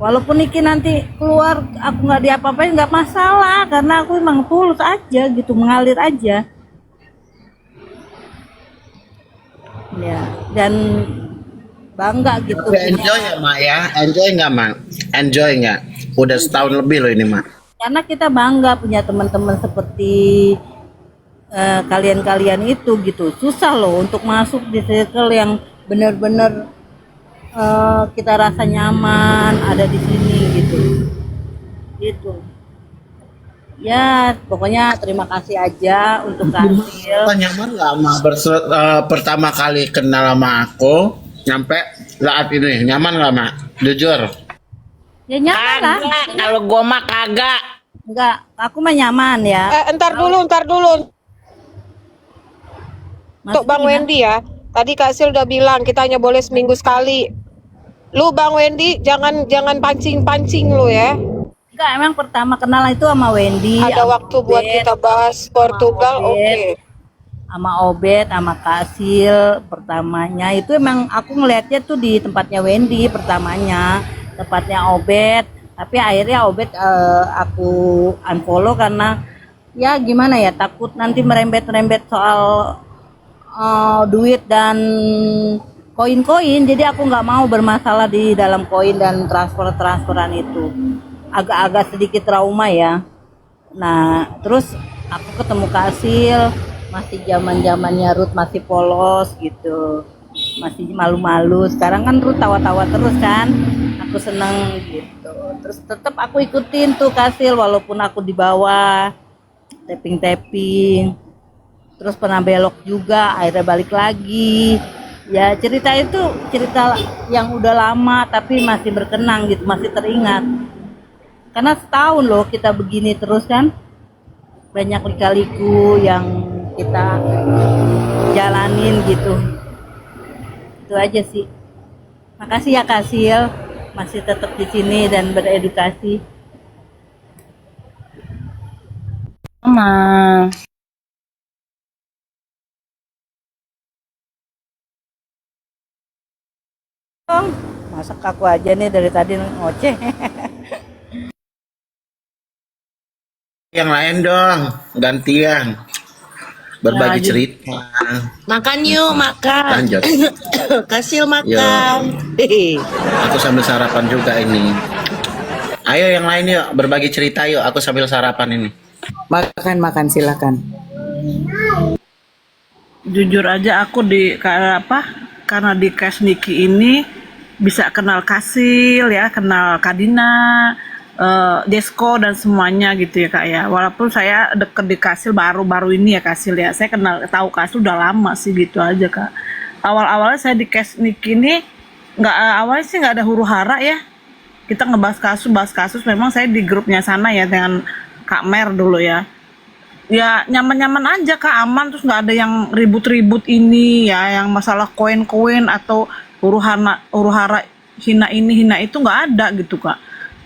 Walaupun Niki nanti keluar aku nggak diapa-apain nggak masalah, karena aku emang tulus aja gitu, mengalir aja ya, dan bangga gitu.
Enjoy ya Mak ya? Enjoy nggak Mak? Enjoy nggak? Udah setahun lebih loh ini Mak.
Karena kita bangga punya teman-teman seperti kalian-kalian itu gitu. Susah loh untuk masuk di circle yang benar-benar kita rasa nyaman ada di sini gitu ya. Pokoknya terima kasih aja untuk Kasil.
Nyaman nggak Mak pertama kali kenal sama aku nyampe saat ini? Nyaman nggak Mak? Jujur.
Ya nyaman lah.
Kalau gua mah kagak.
Enggak, aku mah nyaman ya.
Ntar dulu. Untuk
Maksudnya
Bang
gimana?
Wendy ya, tadi Kak Sil udah bilang kita hanya boleh seminggu sekali. Lu Bang Wendy jangan jangan pancing-pancing lu ya.
Enggak, emang pertama kenal itu sama Wendy,
Ada
sama
waktu buat
Obet,
kita bahas
sama
Portugal,
Obet,
oke.
sama Kasil pertamanya itu emang aku ngelihatnya tuh di tempatnya Wendy pertamanya, tempatnya Obet. Tapi akhirnya Obet aku unfollow karena ya gimana ya, takut nanti merembet-rembet soal duit dan koin-koin, jadi aku nggak mau bermasalah di dalam koin dan transferan itu, agak-agak sedikit trauma ya. Nah terus aku ketemu Kasil masih zaman-zamannya Ruth masih polos gitu, masih malu-malu. Sekarang kan Ruth tawa-tawa terus kan, aku seneng gitu. Terus tetap aku ikutin tuh Kasil walaupun aku di bawah tapping-tapping. Terus pernah belok juga, akhirnya balik lagi. Ya cerita itu cerita yang udah lama tapi masih berkenang gitu, masih teringat. Karena setahun loh kita begini terus kan, banyak lika-liku yang kita jalanin gitu. Itu aja sih. Makasih ya Kasil, masih tetap di sini dan beredukasi.
Mama.
Masak aku aja nih dari tadi ngoceh.
Yang lain dong, gantian. Berbagi cerita.
Makan yuk, makan.
Lanjut.
Kasil
Yuk,
makan.
aku sambil sarapan juga ini. Ayo yang lain yuk, berbagi cerita yuk. Aku sambil sarapan ini.
Makan silakan.
Jujur aja aku karena di Cash Niki ini bisa kenal Kasil ya, kenal Kadina, Desko dan semuanya gitu ya Kak ya. Walaupun saya deket di Kasil baru-baru ini ya Kasil ya. Saya tahu Kasil udah lama sih gitu aja Kak. Awal-awalnya saya di Cash Niki ini awalnya sih nggak ada huru hara ya. Kita bahas kasus. Memang saya di grupnya sana ya dengan Kak Mer dulu ya. Ya nyaman-nyaman aja Kak, aman, terus nggak ada yang ribut-ribut ini ya, yang masalah koin-koin atau huru hara hina ini hina itu nggak ada gitu Kak.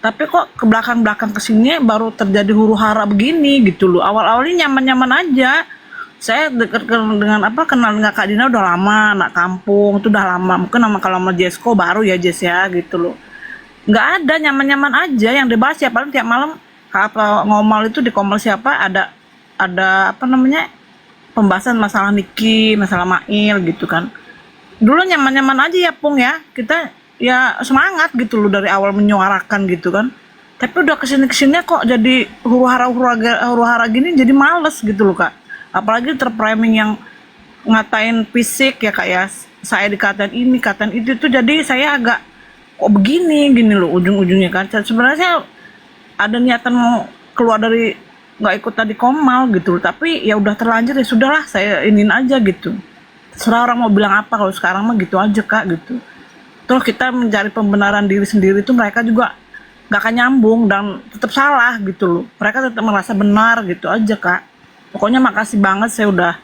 Tapi kok ke belakang kesini baru terjadi huru hara begini gitu loh. Awal-awalnya nyaman-nyaman aja. Saya kenal dengan Kak Dina udah lama, anak kampung itu udah lama. Mungkin kalau sama Jesko baru ya Jes ya gitu loh. Nggak ada, nyaman-nyaman aja yang dibahas ya, paling tiap malam ngomel itu di komel siapa ada pembahasan masalah Niki, masalah Mail gitu kan. Dulu nyaman-nyaman aja ya Pung ya, kita ya semangat gitu loh dari awal menyuarakan gitu kan. Tapi udah kesini kok jadi huru hara gini jadi males gitu loh Kak. Apalagi terframing yang ngatain fisik ya Kak ya, saya dikatain ini katain itu tuh, jadi saya agak kok begini gini loh ujung-ujungnya kan. Sebenarnya saya ada niatan mau keluar dari nggak ikut tadi komal gitu, tapi ya udah terlanjur ya sudahlah, saya inin aja gitu. Serah orang mau bilang apa, kalau sekarang mah gitu aja Kak gitu. Terus kita mencari pembenaran diri sendiri itu mereka juga nggak akan nyambung dan tetap salah gitu loh. Mereka tetap merasa benar gitu aja Kak. Pokoknya makasih banget, saya udah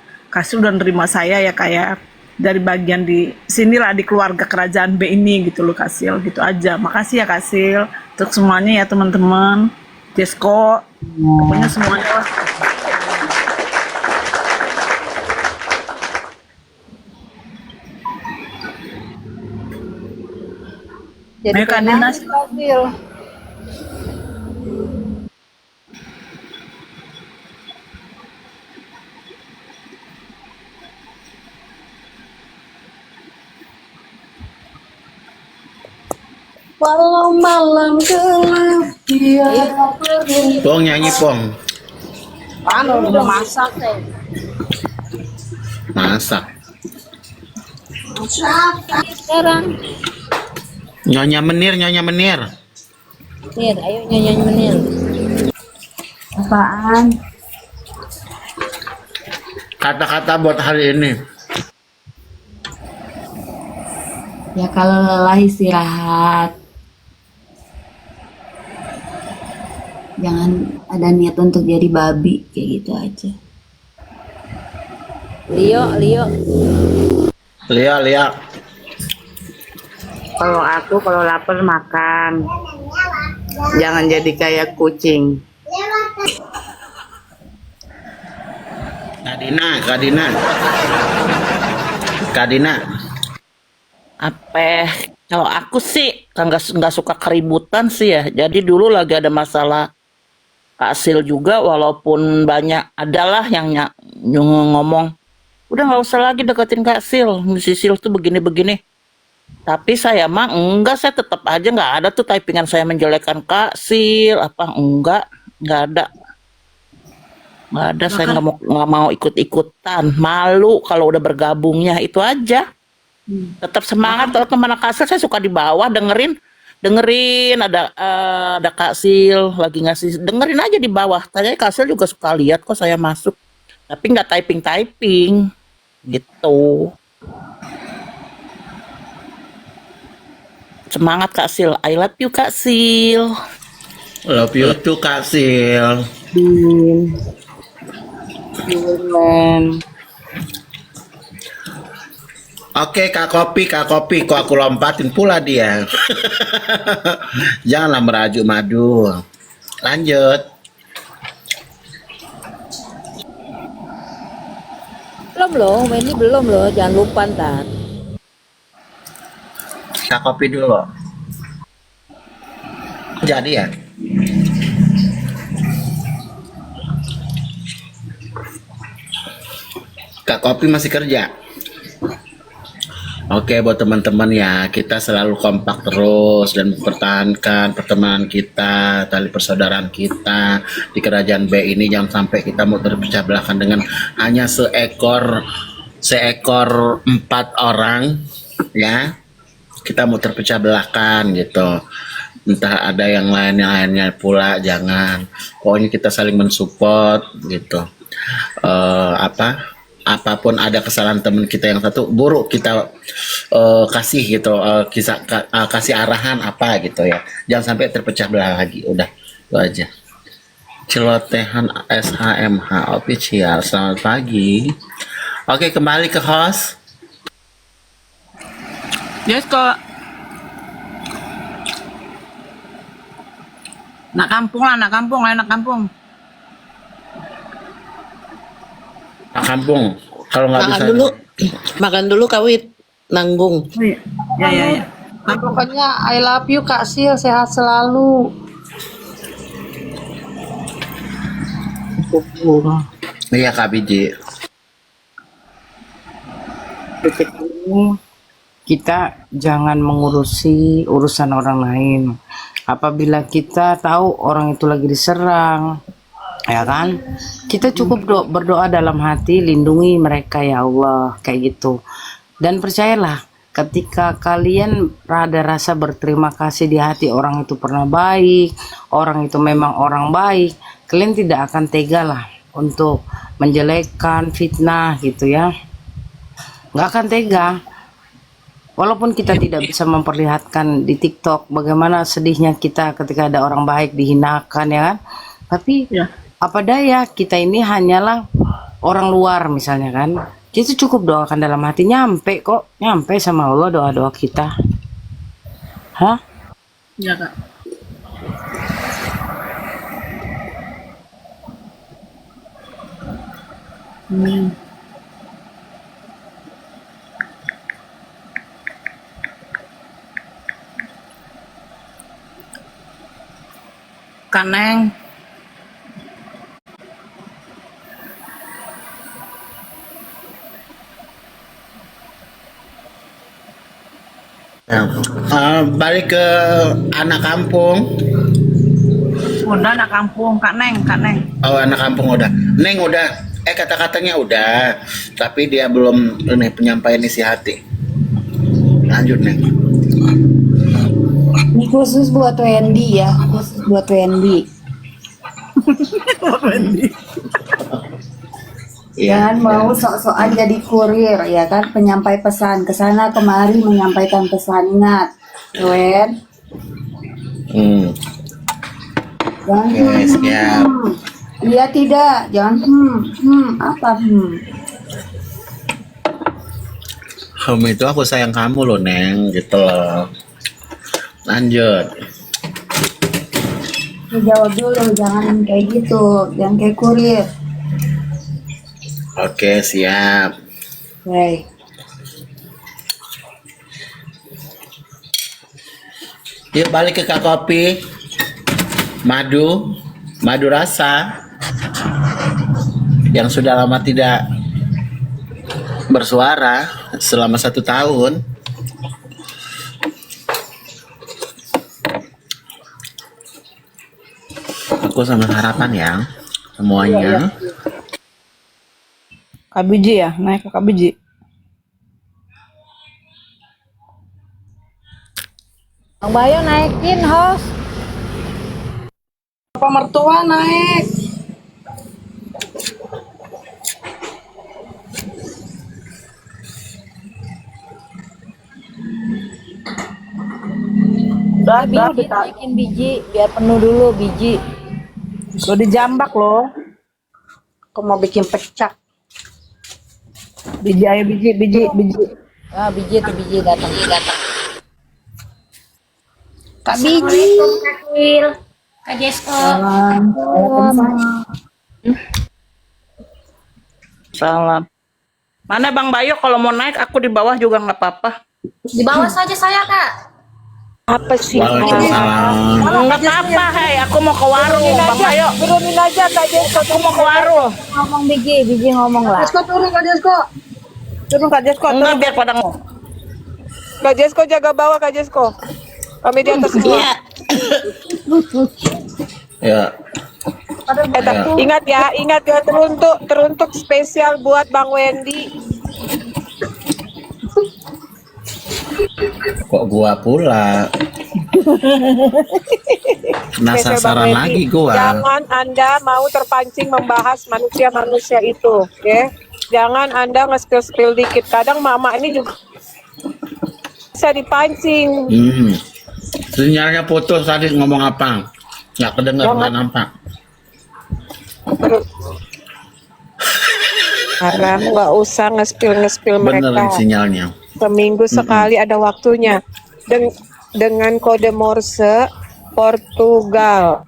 nerima saya ya Kak ya, dari bagian di sinilah di keluarga kerajaan B ini gitu loh Kasil, gitu aja. Makasih ya Kasil untuk semuanya ya teman-teman. Jesko, pokoknya semuanya lah.
Jadi
Ayo Kak Dina.
Kasil.
Walau malam gelap dia pergi.
Pong nyanyi Pong.
Anu udah masak deh.
Masak.
Sekarang.
Nyonya menir.
Nir, ayo nyanyi menir.
Apaan?
Kata-kata buat hari ini.
Ya kalau lelah istirahat. Jangan ada niat untuk jadi babi, kayak gitu aja.
Lio, Lio.
Lia.
Kalau aku kalau lapar makan. Jangan jadi kayak kucing.
Kadina.
Apa? Kalau aku sih nggak suka keributan sih ya. Jadi dulu lagi ada masalah Kak Sil juga, walaupun banyak adalah yang ngomong, udah nggak usah lagi deketin Kak Sil. Si Sil tuh begini-begini. Tapi saya mah enggak, saya tetap aja nggak ada tuh typingan saya menjelekkan Kak Sil apa nggak ada. Nggak ada, saya nggak mau ikut-ikutan, malu kalau udah bergabungnya itu aja. Tetap semangat kalau teman Kak Sil, saya suka di bawah dengerin ada Kak Sil lagi ngasih, dengerin aja di bawah. Tanya Kak Sil juga suka lihat kok saya masuk, tapi nggak typing gitu. Semangat Kak Sil, I love you Kak Sil.
Love you too, Kak Sil. Oke, Kak Kopi, kok aku lompatin pula dia. Janganlah merajuk madu. Lanjut.
Belum loh, ini belum loh, jangan lupa ntar.
Kak Kopi dulu. Jadi ya. Kak Kopi masih kerja. Oke, buat teman-teman ya, kita selalu kompak terus dan mempertahankan pertemanan kita, tali persaudaraan kita di kerajaan B ini. Jangan sampai kita mau terpecah belahkan dengan hanya seekor 4 orang ya. Kita mau terpecah belahkan gitu. Entah ada yang lainnya pula, jangan. Pokoknya kita saling mensupport gitu. Apapun ada kesalahan teman kita yang satu buruk, kita kasih gitu, kasih arahan apa gitu ya, jangan sampai terpecah belah lagi. Udah itu aja. Celotehan SHMH official, selamat pagi. Oke, kembali ke host.
Yes kok. Anak kampung.
Kampung, kalau nggak bisa
Makan dulu kawit nanggung.
Ya.
Pokoknya I love you Kak Sil, sehat selalu.
iya Kak Biji.
Detik ini kita jangan mengurusi urusan orang lain. Apabila kita tahu orang itu lagi diserang, ya kan, kita cukup berdoa dalam hati, lindungi mereka ya Allah, kayak gitu. Dan percayalah, ketika kalian ada rasa berterima kasih di hati, orang itu pernah baik, orang itu memang orang baik, kalian tidak akan tega lah untuk menjelekkan, fitnah gitu ya, nggak akan tega. Walaupun kita tidak bisa memperlihatkan di TikTok bagaimana sedihnya kita ketika ada orang baik dihinakan ya kan, tapi apa daya, kita ini hanyalah orang luar misalnya kan, kita cukup doakan dalam hati, nyampe sama Allah doa-doa kita.
Ya Kak.
Kaneng.
Balik ke anak kampung.
Udah anak kampung, Kak Neng.
Oh, anak kampung udah. Neng udah. Kata-katanya udah. Tapi dia belum penyampaian isi hati. Lanjut, Neng.
Ini khusus buat Wendy ya, Jangan mau sok-sokan jadi kurir ya kan, penyampai pesan ke sana kemari menyampaikan pesan. Ingat, Wen. Jangan
siap.
Iya tidak, jangan apa.
itu aku sayang kamu loh, Neng, gitu loh. Lanjut.
Jawab dulu, jangan kayak gitu, jangan kayak kurir.
Oke, siap.
Baik.
Yuk balik ke Kak Kopi. Madu rasa yang sudah lama tidak bersuara selama 1 tahun. Aku sama harapan ya semuanya.
Kak Biji ya, naik ke Kak Biji.
Bang Bayo naikin host.
Apa mertua naik? Udah,
Biji naikin biji biar penuh dulu biji.
Lo dijambak loh.
Aku mau bikin pecak.
Biji ayo biji.
Ah biji tuh biji datang. Kak Biji. Kak Jesko.
Salam. Mana Bang Bayu, kalau mau naik aku di bawah juga nggak apa-apa.
Di bawah saja saya, Kak.
Apa sih?
Waalaikumsalam.
Nggak apa-apa, hei, aku mau ke warung. Bang Bayu,
Turunin aja Kak Jesko.
aku mau ke warung.
Ngomong biji ngomong lah.
Turun Kak Jesko.
Enggak, biar pada ngomong.
Kak Jesko jaga bawah Kak Jesko. Kami di atas semua.
Ya.
Ingat ya teruntuk spesial buat Bang Wendy.
Kok gua pula? Kena
Spesial Bang
sasaran
Wendy.
lagi gua.
Jangan Anda mau terpancing membahas manusia-manusia itu, oke? Jangan Anda nge-spill dikit. Kadang mama ini juga bisa dipancing.
Sinyalnya putus tadi ngomong apa? Nggak kedengeran apa?
Karena nggak usah nge-spill
Benerin
mereka.
sinyalnya.
Seminggu sekali ada waktunya. Dengan kode Morse Portugal.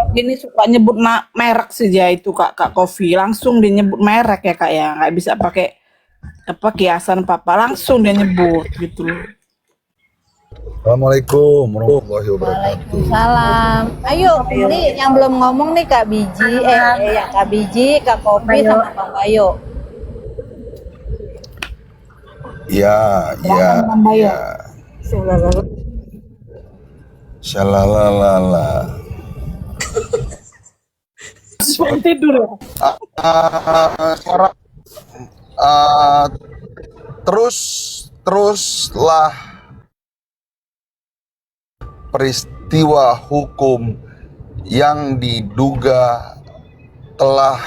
Ini suka nyebut merek sih dia itu Kak Kofi. Langsung dia nyebut merek ya Kak ya. Nggak bisa pakai apa kiasan apa langsung dia nyebut gitu.
Assalamualaikum warahmatullahi wabarakatuh.
Salam. Ayo, ini yang belum ngomong nih Kak Biji, ya Kak Biji, Kak Kopi sama Bang Bayo.
Ya. Shalalala.
Tidur.
Teruslah peristiwa hukum yang diduga telah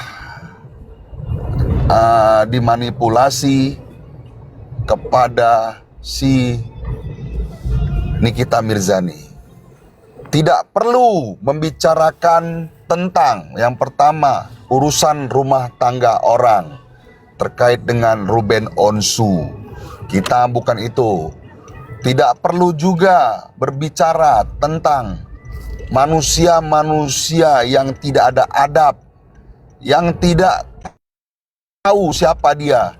dimanipulasi kepada si Nikita Mirzani. Tidak perlu membicarakan tentang yang pertama urusan rumah tangga orang terkait dengan Ruben Onsu. Kita bukan itu. Tidak perlu juga berbicara tentang manusia-manusia yang tidak ada adab, yang tidak tahu siapa dia,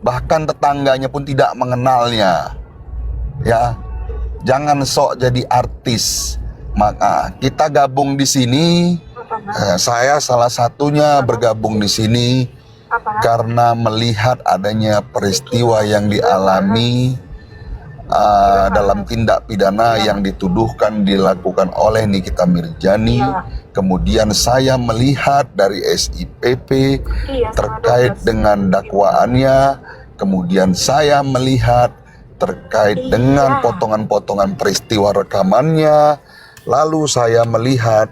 bahkan tetangganya pun tidak mengenalnya. Ya, jangan sok jadi artis. Maka kita gabung di sini. Saya salah satunya bergabung di sini karena melihat adanya peristiwa yang dialami dalam tindak pidana yang dituduhkan dilakukan oleh Nikita Mirzani. Kemudian saya melihat dari SIPP terkait dengan dakwaannya. Kemudian saya melihat terkait dengan potongan-potongan peristiwa rekamannya. Lalu saya melihat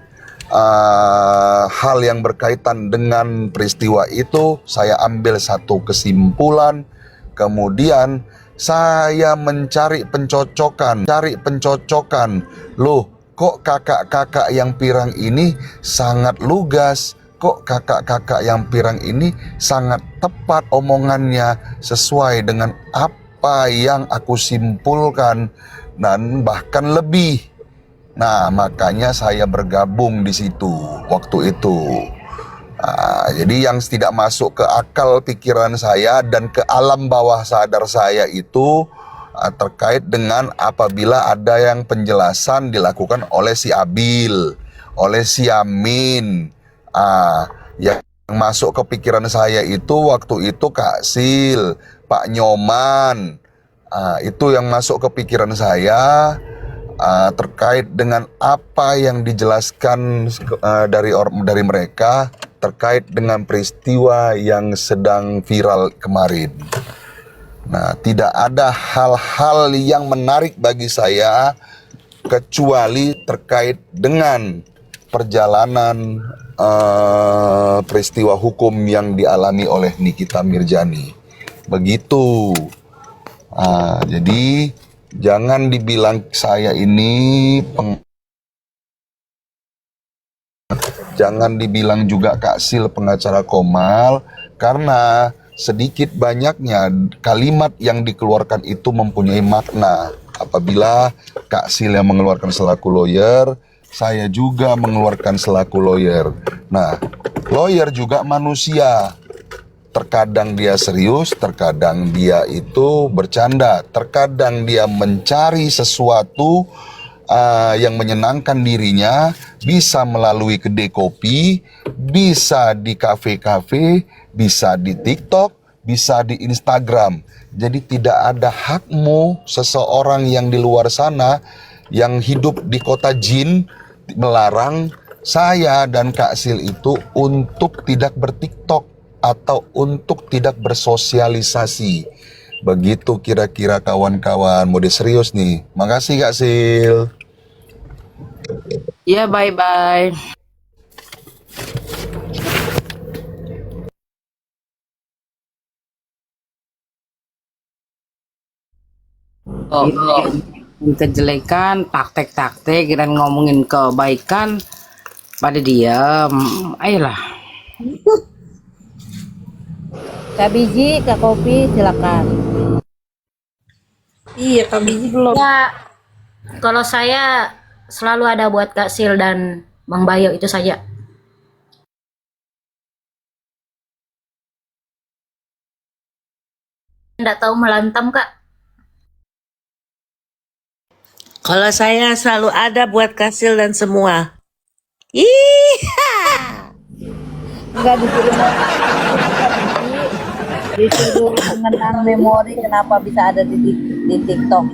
hal yang berkaitan dengan peristiwa itu. Saya ambil satu kesimpulan. Kemudian saya mencari pencocokan. Loh, kok kakak-kakak yang pirang ini sangat lugas? kok kakak-kakak yang pirang ini sangat tepat omongannya, sesuai dengan apa yang aku simpulkan dan bahkan lebih. Nah, makanya saya bergabung di situ waktu itu. Jadi yang tidak masuk ke akal pikiran saya dan ke alam bawah sadar saya itu terkait dengan apabila ada yang penjelasan dilakukan oleh si Abil, oleh si Amin. Yang masuk ke pikiran saya itu waktu itu Kak Sil, Pak Nyoman. Itu yang masuk ke pikiran saya terkait dengan apa yang dijelaskan dari mereka terkait dengan peristiwa yang sedang viral kemarin. Nah, tidak ada hal-hal yang menarik bagi saya kecuali terkait dengan perjalanan peristiwa hukum yang dialami oleh Nikita Mirzani. Begitu. Jadi jangan dibilang saya ini jangan dibilang juga Kak Sil pengacara Komal, karena sedikit banyaknya kalimat yang dikeluarkan itu mempunyai makna. Apabila Kak Sil yang mengeluarkan selaku lawyer, saya juga mengeluarkan selaku lawyer. Nah, lawyer juga manusia. Terkadang dia serius, terkadang dia itu bercanda, terkadang dia mencari sesuatu yang menyenangkan dirinya, bisa melalui kedai kopi, bisa di kafe-kafe, bisa di TikTok, bisa di Instagram. Jadi tidak ada hakmu seseorang yang di luar sana yang hidup di kota jin melarang saya dan Kak Sil itu untuk tidak bertiktok atau untuk tidak bersosialisasi. Begitu kira-kira kawan-kawan. Mode serius nih. Makasih Kak Sil.
Ya, bye-bye. Oh, kejelekan, taktik-taktik, dan ngomongin kebaikan, pada diam. Ayolah.
Kak Biji, Kak Kopi, silakan.
Iya, Kak Biji belum.
Ya, kalau saya selalu ada buat Kak Sil dan Bang Bayo, itu saja. Nggak tahu melantam, Kak.
Kalau saya selalu ada buat Kasil dan semua. Iha.
Enggak disuruh mengenang memori kenapa bisa ada di TikTok.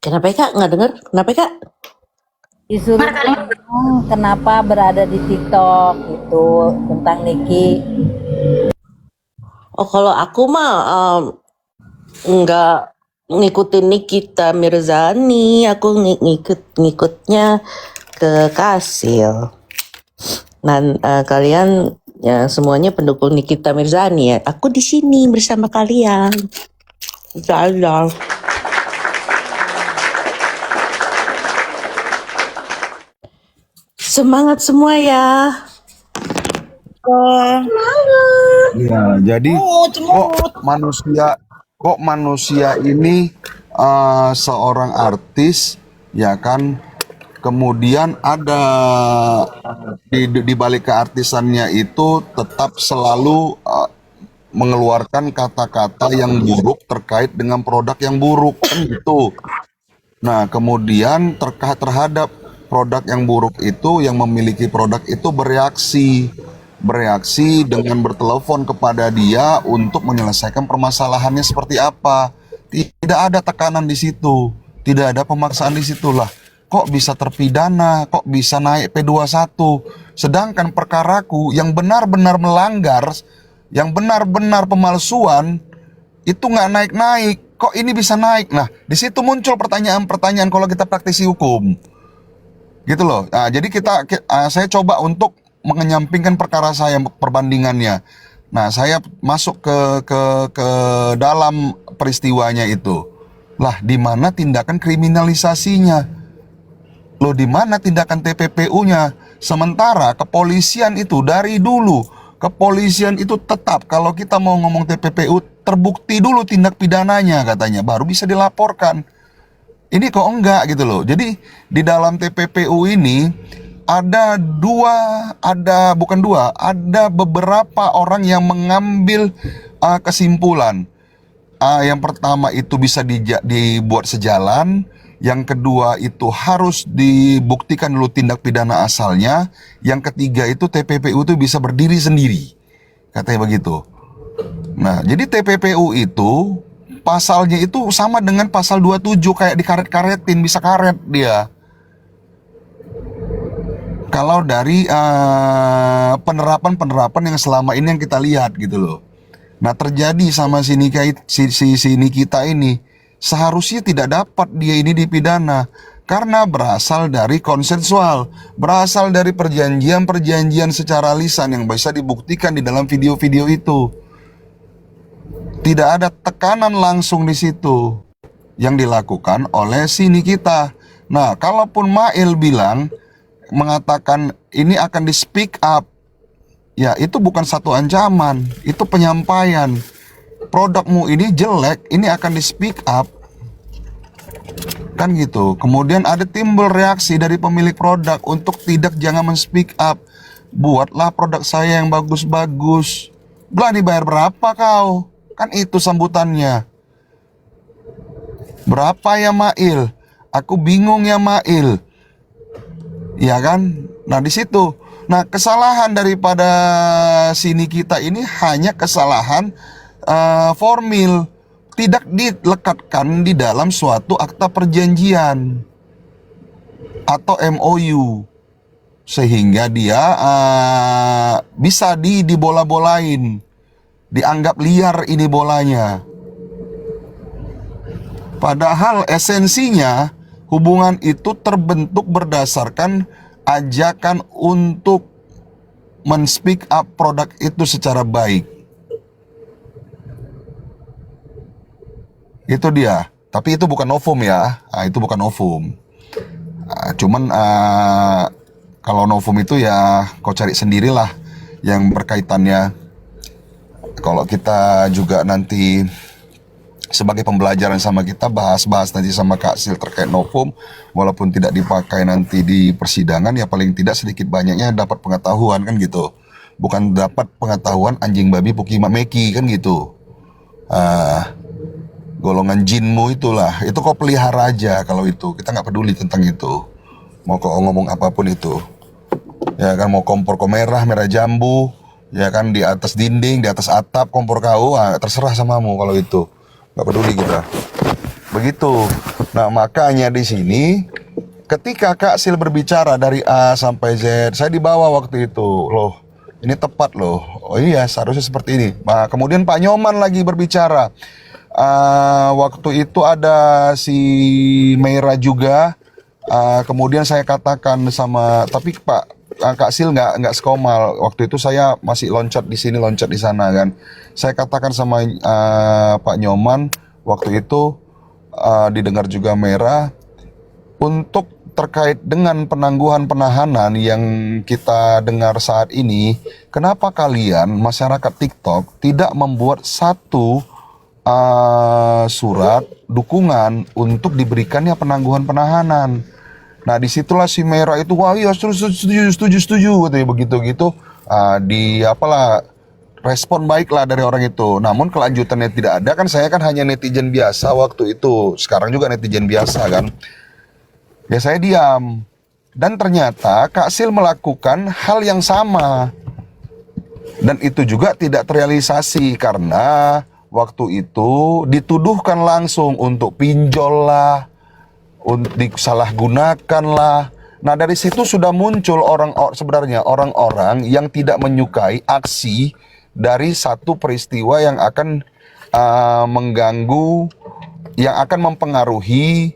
Kenapa Kak? Nggak dengar? Kenapa Kak?
Disuruh mengenang kenapa berada di TikTok itu tentang Niki.
Oh, kalau aku mah nggak ngikutin Nikita Mirzani, aku ngikutnya ke Kasil. Dan kalian ya semuanya pendukung Nikita Mirzani ya. Aku di sini bersama kalian. Dadah. Semangat semua ya.
Ya, jadi kok manusia ini seorang artis, ya kan? Kemudian ada di balik keartisannya itu tetap selalu mengeluarkan kata-kata yang buruk terkait dengan produk yang buruk kan gitu. Nah, kemudian terhadap produk yang buruk itu, yang memiliki produk itu bereaksi dengan bertelepon kepada dia untuk menyelesaikan permasalahannya seperti apa. Tidak ada tekanan di situ, tidak ada pemaksaan di situlah. Kok bisa terpidana, kok bisa naik P21, sedangkan perkaraku yang benar-benar melanggar, yang benar-benar pemalsuan, itu nggak naik-naik. Kok ini bisa naik? Nah, di situ muncul pertanyaan-pertanyaan kalau kita praktisi hukum. Gitu loh. Nah, jadi saya coba untuk menyampingkan perkara saya, perbandingannya. Nah, saya masuk ke dalam peristiwanya itu. Lah, di mana tindakan kriminalisasinya? Loh, di mana tindakan TPPU-nya? Sementara kepolisian itu dari dulu, kepolisian itu tetap kalau kita mau ngomong TPPU terbukti dulu tindak pidananya katanya, baru bisa dilaporkan. Ini kok enggak gitu loh. Jadi di dalam TPPU ini ada ada beberapa orang yang mengambil kesimpulan. Yang pertama itu bisa dibuat sejalan. Yang kedua itu harus dibuktikan dulu tindak pidana asalnya. Yang ketiga itu TPPU itu bisa berdiri sendiri, katanya begitu. Nah, jadi TPPU itu pasalnya itu sama dengan pasal 27, kayak dikaret-karetin, bisa karet dia. Kalau dari penerapan yang selama ini yang kita lihat gitu loh. Nah, terjadi sama si Nikita ini, seharusnya tidak dapat dia ini dipidana karena berasal dari konsensual, berasal dari perjanjian secara lisan yang bisa dibuktikan di dalam video-video itu. Tidak ada tekanan langsung di situ yang dilakukan oleh si Nikita. Nah, kalaupun Mail mengatakan ini akan di speak up, ya itu bukan satu ancaman, itu penyampaian. Produkmu ini jelek, ini akan di speak up, kan gitu. Kemudian ada timbul reaksi dari pemilik produk untuk jangan men-speak up. Buatlah produk saya yang bagus-bagus. Belah dibayar berapa kau? Kan itu sambutannya. Berapa ya Mail? Aku bingung ya Mail. Ya kan? Nah di situ. Nah, kesalahan daripada si Nikita ini hanya kesalahan formil, tidak dilekatkan di dalam suatu akta perjanjian atau MOU, sehingga dia bisa dibola-bolain, dianggap liar ini bolanya. Padahal esensinya hubungan itu terbentuk berdasarkan ajakan untuk men-speak up produk itu secara baik. Itu dia. Tapi itu bukan novum ya. Itu bukan novum. Cuman kalau novum itu ya kau cari sendirilah yang berkaitannya. Kalau kita juga nanti sebagai pembelajaran sama kita bahas nanti sama Kak Sil terkait novum, walaupun tidak dipakai nanti di persidangan, ya paling tidak sedikit banyaknya dapat pengetahuan kan gitu. Bukan dapat pengetahuan anjing babi puki meki kan gitu. Golongan jinmu itulah, itu kau pelihara aja. Kalau itu kita nggak peduli tentang itu, mau kau ngomong apapun itu, ya kan, mau kompor kau merah jambu, ya kan, di atas dinding, di atas atap kompor kau, terserah samamu kalau itu. Nggak peduli kita. Begitu. Nah, makanya di sini ketika Kak Sil berbicara dari A sampai Z, saya dibawa waktu itu. Loh, ini tepat loh. Oh iya, seharusnya seperti ini. Nah, kemudian Pak Nyoman lagi berbicara. Waktu itu ada si Meira juga. Kemudian saya katakan sama, tapi Kak Sil nggak sekomal. Waktu itu saya masih loncat di sini, loncat di sana kan. Saya katakan sama Pak Nyoman waktu itu, didengar juga Meira, untuk terkait dengan penangguhan penahanan yang kita dengar saat ini, kenapa kalian masyarakat TikTok tidak membuat satu surat dukungan untuk diberikannya penangguhan penahanan? Nah, disitulah si Meira itu, wah iya setuju katanya begitu gitu. Respon baiklah dari orang itu. Namun kelanjutannya tidak ada kan. Saya kan hanya netizen biasa waktu itu. Sekarang juga netizen biasa kan. Ya saya diam. Dan ternyata Kak Sil melakukan hal yang sama. Dan itu juga tidak terrealisasi karena waktu itu dituduhkan langsung untuk pinjol lah, untuk disalahgunakan lah. Nah, dari situ sudah muncul sebenarnya orang-orang yang tidak menyukai aksi dari satu peristiwa yang akan mengganggu, yang akan mempengaruhi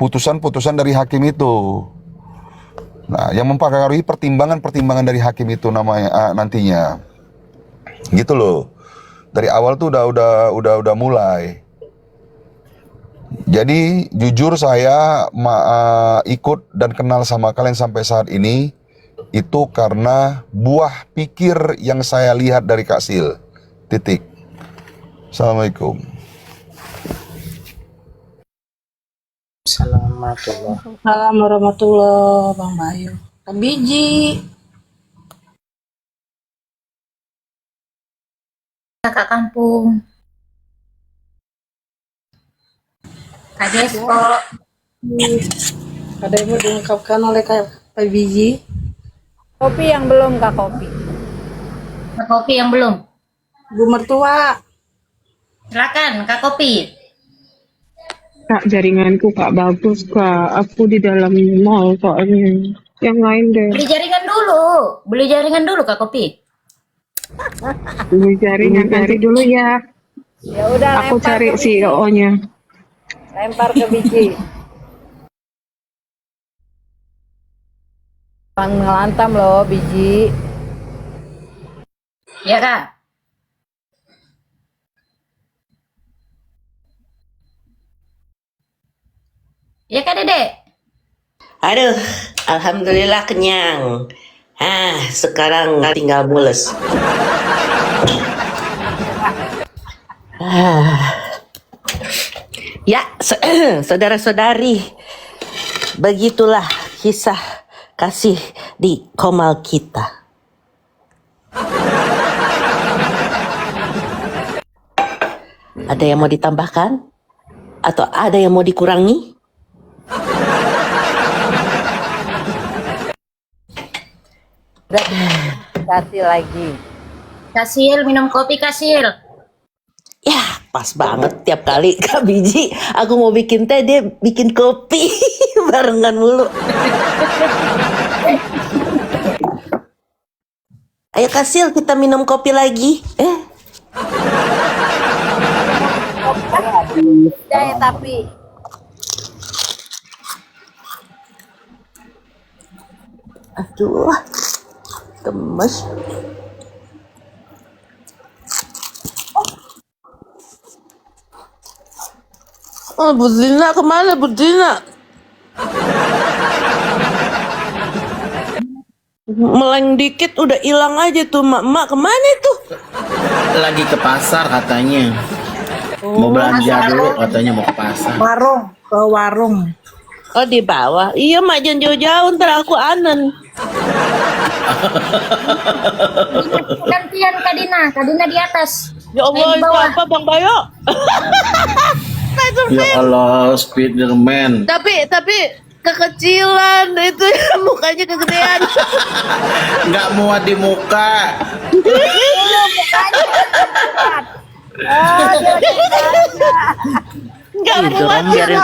putusan-putusan dari hakim itu. Nah, yang mempengaruhi pertimbangan-pertimbangan dari hakim itu namanya nantinya. Gitu loh. Dari awal tuh udah mulai. Jadi jujur saya ikut dan kenal sama kalian sampai saat ini itu karena buah pikir yang saya lihat dari Kak Sil. Titik. Assalamualaikum.
Assalamualaikum.
Assalamualaikum warahmatullahi Bang Bayu. Kak Biji.
Kakak kampung. Kak Desko.
Ada yang mau diungkapkan oleh Kak Biji?
Kopi yang belum Kak Kopi.
Kak Kopi yang belum.
Bu mertua.
Silakan Kak Kopi.
Kak, jaringanku Kak bagus Kak. Aku di dalam mall soalnya. Yang lain deh.
Beli jaringan dulu Kak Kopi.
Beli jaringan nanti dulu ya.
Ya udah
Aku
lempar
cari
ke Biji.
CEO-nya.
Lempar ke Biji. Jangan ngelantam loh Biji.
Ya Kak. Ya Kak Dede.
Aduh, alhamdulillah kenyang. Sekarang tinggal mules. Ya, saudara-saudari, begitulah kisah kasih di Komal kita. Ada yang mau ditambahkan? Atau ada yang mau dikurangi?
Kasih lagi.
Kasil minum kopi Kasil.
Ya, pas banget tiap kali Kak Biji aku mau bikin teh, dia bikin kopi. Barengan mulu. Ayo Kasil, kita minum kopi lagi.
Ya, tapi
Aduh, gemes. Oh, Bu Dina kemana Bu Dina? Meleng dikit udah hilang aja tuh mak kemana tuh?
Lagi ke pasar katanya. Mau belanja dulu katanya, mau ke pasar.
ke warung.
Oh, di bawah. Iya mak, jangan jauh-jauh ntar aku anen.
Gantian Kak Dina di atas.
Ya Allah,
Saya di
itu
bawah.
apa Bang Bayo?
Ya Allah, Spiderman.
Tapi kekecilan itu mukanya kegedean.
Nggak muat di muka.
Nggak
Itu
muat
kan
ya
biarin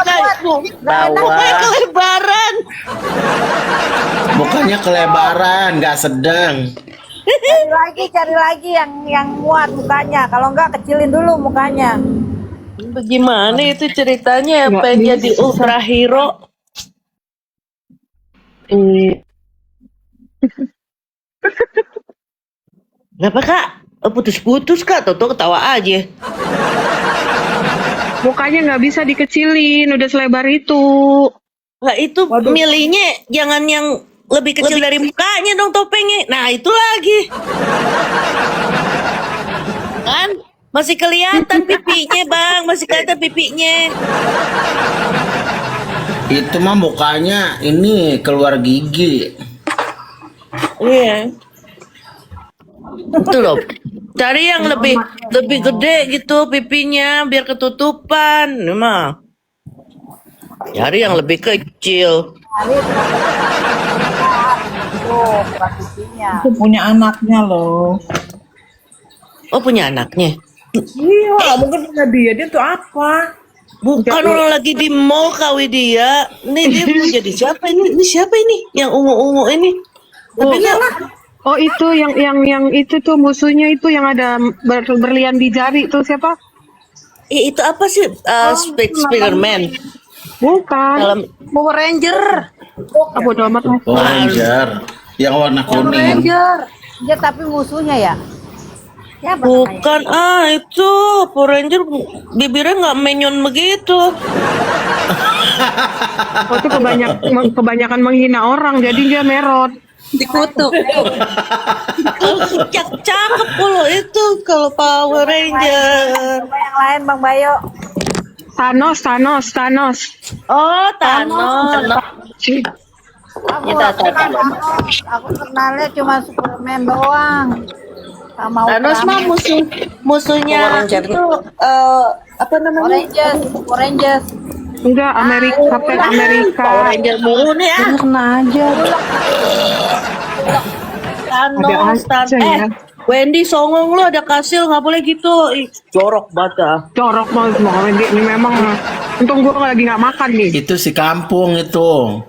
mukanya kelebaran.
Mukanya kelebaran, nggak sedang.
Cari lagi yang muat mukanya. Kalau enggak kecilin dulu mukanya.
Bagaimana itu ceritanya? Pengen jadi ultra hero? Kenapa Kak? Putus-putus Kak? Toto ketawa aja.
Mukanya nggak bisa dikecilin, udah selebar itu.
Lah itu milihnya jangan yang lebih kecil dari mukanya dong topengnya. Nah itu lagi. Kan masih kelihatan pipinya Bang, masih kelihatan pipinya.
Itu mah mukanya ini keluar gigi.
Iya. Itu loh. Cari yang lebih gede gitu pipinya biar ketutupan. Ini mah. Cari yang lebih kecil.
Tuh, pipinya.
Itu punya anaknya loh.
Oh, punya anaknya.
Iya, mungkin punya dia tuh apa?
Bukan orang lagi di mall Kak Widya. Nih dia mau jadi siapa ini? Ini siapa ini? Yang ungu-ungu ini. Tapi
Oh itu yang itu tuh musuhnya itu yang ada berlian di jari tuh siapa?
itu apa sih? Spiderman.
Bukan.
Power Ranger.
Bodo amat lah.
Ranger yang warna kuning.
Ranger. Ya tapi musuhnya ya.
Siapa namanya?
Bukan itu Power Ranger bibirnya nggak menyon begitu.
Oh, itu kebanyakan menghina orang, jadi dia merot.
Dikutuk.
Cakep pula itu kalau Power Ranger.
Coba yang lain Bang Bayo.
Thanos.
Oh, Thanos.
Aku kenalnya cuma Superman doang. Sama
Thanos mah musuhnya itu apa namanya?
Power Rangers.
Enggak, Kapten Amerika.
Power Ranger mulu nih ah.
Kena aja.
Thanos,
Ada aja ya.
Wendy songong lu ada kasil nggak boleh gitu. Ih, jorok banget ah.
Corok banget mau ini memang. Untung gue lagi nggak makan nih.
Itu si kampung itu.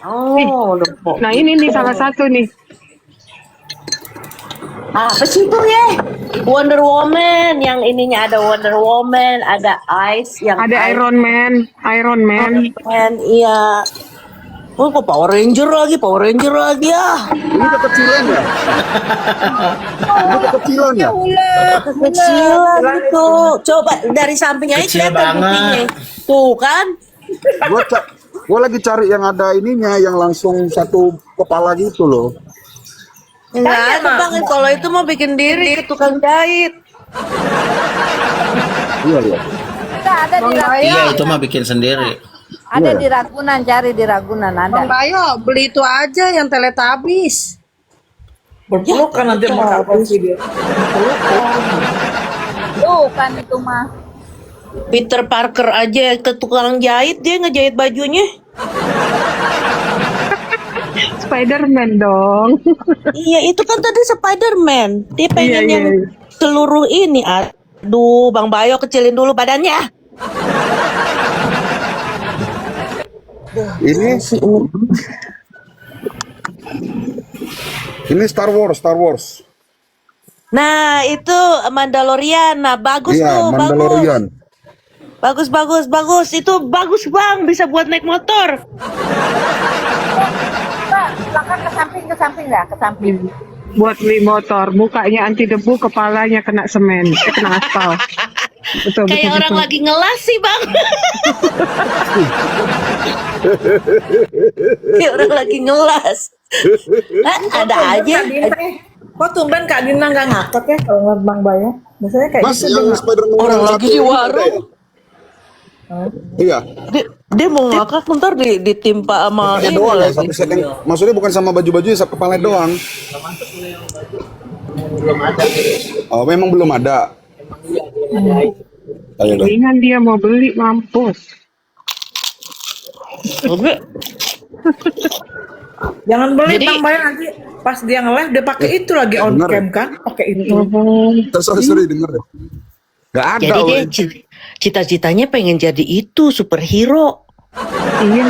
Oh,
Nah ini nih salah satu nih.
apa sih itu ya? Wonder Woman, yang ininya ada Wonder Woman, ada Ice, yang
Ada Iron Man.
Man, iya. Oh, kok Power Ranger lagi ah.
Ini kekecilan ya? Ini kekecilan ya?
Kecilan itu. Coba dari samping aja
Kecil
kelihatan
banget.
buktinya. Tuh kan?
Gue lagi cari yang ada ininya, yang langsung satu kepala gitu loh.
Enggak ada Bang, kalau itu mau bikin diri ke tukang jahit.
Iya, iya.
Ada di Ragunan.
Iya, itu mah bikin sendiri.
Ada di Ragunan, cari di Ragunan ada.
Bang Bayo, beli itu aja yang Teletubbies.
Berpelukan nanti sama Kak Fauzi dia.
Tuh kan itu mah.
Peter Parker aja ke tukang jahit, dia ngejahit bajunya.
Spider-Man dong.
Iya, itu kan tadi Spider-Man. Dia pengen
Iya,
yang
iya.
seluruh ini. Aduh, Bang Bayo kecilin dulu badannya.
Ini Star Wars.
Nah, itu Mandalorian. Nah, bagus
Iya,
tuh,
Mandalorian.
bagus. Itu bagus Bang, bisa buat naik motor.
Silakan ke samping dah, ke samping.
Buat beli motor, mukanya anti debu, kepalanya kena semen, kena aspal. Betul.
Kayak orang lagi ngelas sih Bang. Kayak orang lagi ngelas. Ada aja.
Kok tumben Kak Dina nggak ngakak ya kalau ngeliat Bang Bayo? Biasanya kayak
Mas,
gitu.
yang Spider-Man
Orang
yang
lagi
satu
di
ini
warung.
ada ya? Iya.
Dia mau ngakak ntar ditimpa sama
Kepalanya
ini
doang ya,
lagi.
satu set yang, maksudnya bukan sama baju-bajunya, kepalanya doang. Oh, memang belum ada. Ayo dong.
Mendingan dia mau beli, mampus.
Jangan beli
Jadi-
Bang Bayo, nanti pas dia nge-live dia pakai itu lagi on
bener.
cam kan? Pakai itu.
Sorry, denger deh. Gak ada,
Jadi dia
weh.
cita-citanya pengen jadi itu superhero.
Iya.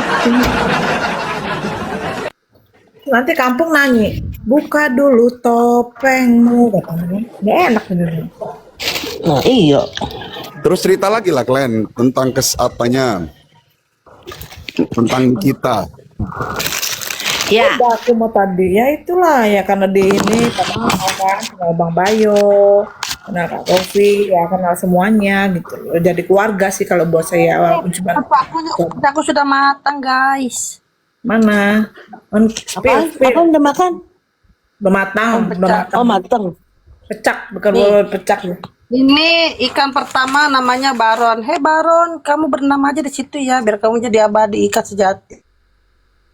Nanti kampung nanya, buka dulu topengmu katanya. Nggak enak beneran.
Nah iya.
Terus cerita lagi lah kalian tentang apanya, tentang kita.
Ya.
Udah aku mau tadi ya itulah ya, karena di ini karena mau kan kenal Bang Bayo, kenal Kak Kofi, ya kenal semuanya gitu. Jadi keluarga sih kalau buat saya walaupun cuma
Aku sudah matang, guys.
mana
Apa udah makan?
udah matang, udah matang.
Oh mateng.
Pecak bukan
Nih.
boleh pecak ya.
Ini ikan pertama namanya Baron. Hei Baron, kamu berenam aja di situ ya, biar kamu jadi abadi ikan sejati.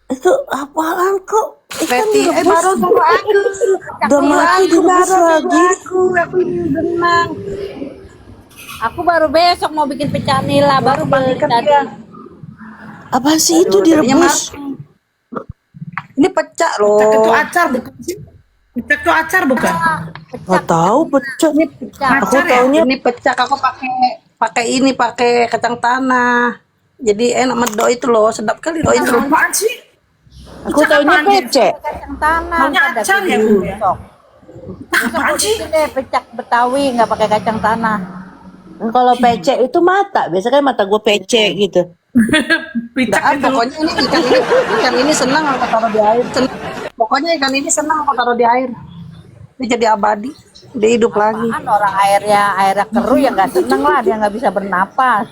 Itu apaan kok?
Betty, Baron tunggu aku.
Udah mati direbus lagi.
Aku ini berenang.
Aku baru besok mau bikin pecah nila, baru beli tadi.
Apaan sih itu direbus?
Ini pecah
Pecak itu
loh.
acar bukan sih? Pecak itu acar bukan?
Nggak tahu pecah. Aku
Acar ya?
taunya
Ini pecah, aku pakai kacang tanah. Jadi enak medok itu loh, sedap kali loh itu.
Apaan sih?
aku taunya pecah.
Kacang tanah.
Maunya
ada
acar ya,
bikin
Bu, ya?
besok.
Apaan sih?
Ini deh pecak Betawi nggak pakai kacang tanah.
Kalau pecah itu mata, biasanya kan mata gue pecah gitu.
Pecak itu.
Pokoknya ini ikan ini senang aku taruh di air. Pokoknya ikan ini senang aku taruh di air. Ini jadi abadi. Dia hidup lagi.
Apaan orang airnya keruh ya nggak seneng lah, dia nggak bisa bernapas.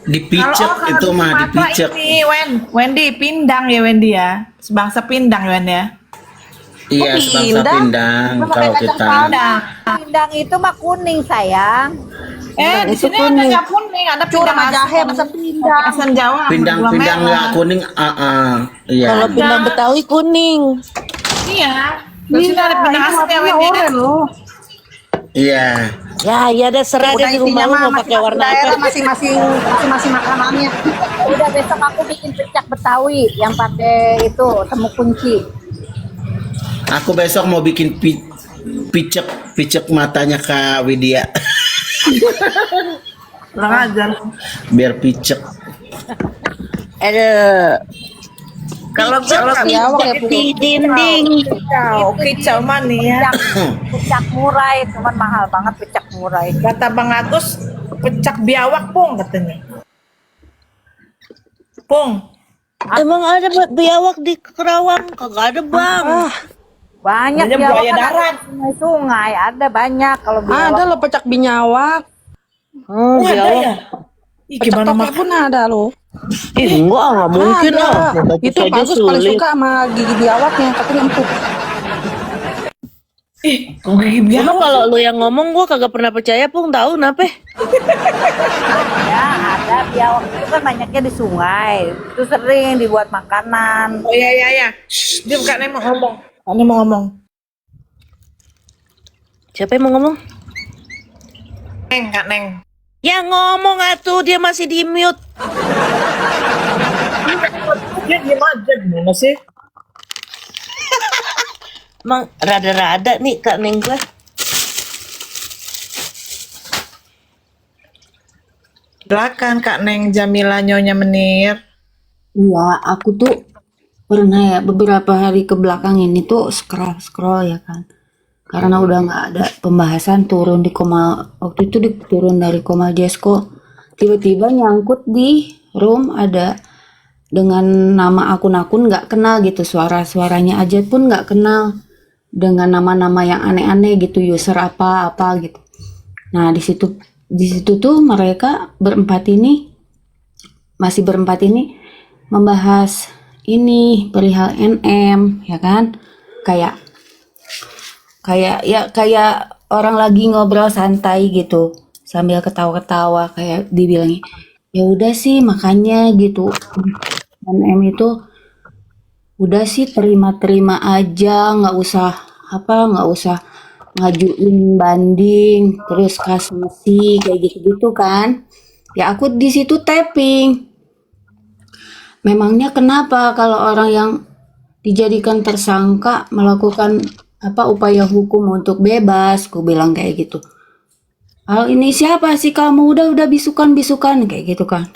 Dipicek itu mah dipicek.
Ini Wendy pindang ya Wendy ya. Sebangsa pindang ya Wendy ya.
Iya, sebangsa pindang kalau kita.
Pindang itu mah kuning sayang.
Di
itu
sini
kuning.
ada nggak kuning, ada
Curah
pindang
jahe masa pindang.
Asam Jawa.
Pindang nggak kuning, iya.
Kalau pindang Betawi kuning.
Iya. Di sini ada pindang asam ya Wendy.
Iya.
Ya ada serah
Udah
di
intinya
rumah
mah
mau pakai warna
daerah
apa.
masing-masing makanannya.
Udah besok aku bikin pecak Betawi yang pakai itu temu kunci.
Aku besok mau bikin picek matanya Kak Widya.
Kurang ajar.
Biar picek.
Kalau
biawak ya, Bu.
di dinding.
kicau mani ya.
Pecak murai, cuman mahal banget pecak murai.
Kata Bang Agus, pecak biawak Pung katanya. Pung,
Emang ada biawak di Kerawang? Kagak ada bang.
Banyak
Adanya
biawak
buaya
kan
darat.
ada di sungai, ada banyak kalau biawak.
Ada loh pecak binyawak.
Oh,
ada
biawak.
ya? Ih,
Pecak
gimana
tokek pun ada loh.
Enggak mungkin
Ada.
lah. Baca
Itu
saja
bagus paling
sulit.
suka sama gigi biawaknya, katanya empuk.
Kok gigi biawak?
Cuma kalau lu yang ngomong gua kagak pernah percaya Pung, tahu nape?
Ya, ada biawak itu kan banyaknya di sungai. Itu sering dibuat makanan.
Oh iya. Shh, dia Kak Neng mau ngomong. Kak Neng mau ngomong.
Siapa yang mau ngomong?
Kak Neng.
Yang ngomong atuh, dia masih di mute.
Dia diem aja gimana sih?
Emang rada-rada nih Kak Neng gue.
Silakan Kak Neng Jamila Nyonya Menir.
Iya, aku tuh pernah ya beberapa hari ke belakang ini tuh scroll ya kan. Karena udah nggak ada pembahasan turun di Koma, waktu itu turun dari Koma Jesko, tiba-tiba nyangkut di room ada dengan nama akun-akun nggak kenal gitu, suaranya aja pun nggak kenal, dengan nama-nama yang aneh-aneh gitu, user apa gitu. Nah di situ tuh mereka masih berempat ini membahas ini perihal NM ya kan, kayak orang lagi ngobrol santai gitu sambil ketawa-ketawa, kayak dibilangnya ya udah sih makanya gitu, NM itu udah sih terima-terima aja, nggak usah ngajuin banding terus kasasi kayak gitu-gitu kan. Ya aku di situ tapping, memangnya kenapa kalau orang yang dijadikan tersangka melakukan upaya hukum untuk bebas, ku bilang kayak gitu. Ini siapa sih kamu, udah bisukan kayak gitu kan.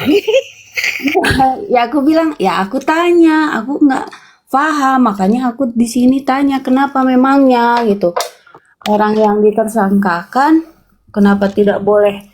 Ya aku bilang, ya aku tanya, aku nggak paham, makanya aku di sini tanya kenapa memangnya gitu. Orang yang ditersangkakan kenapa tidak boleh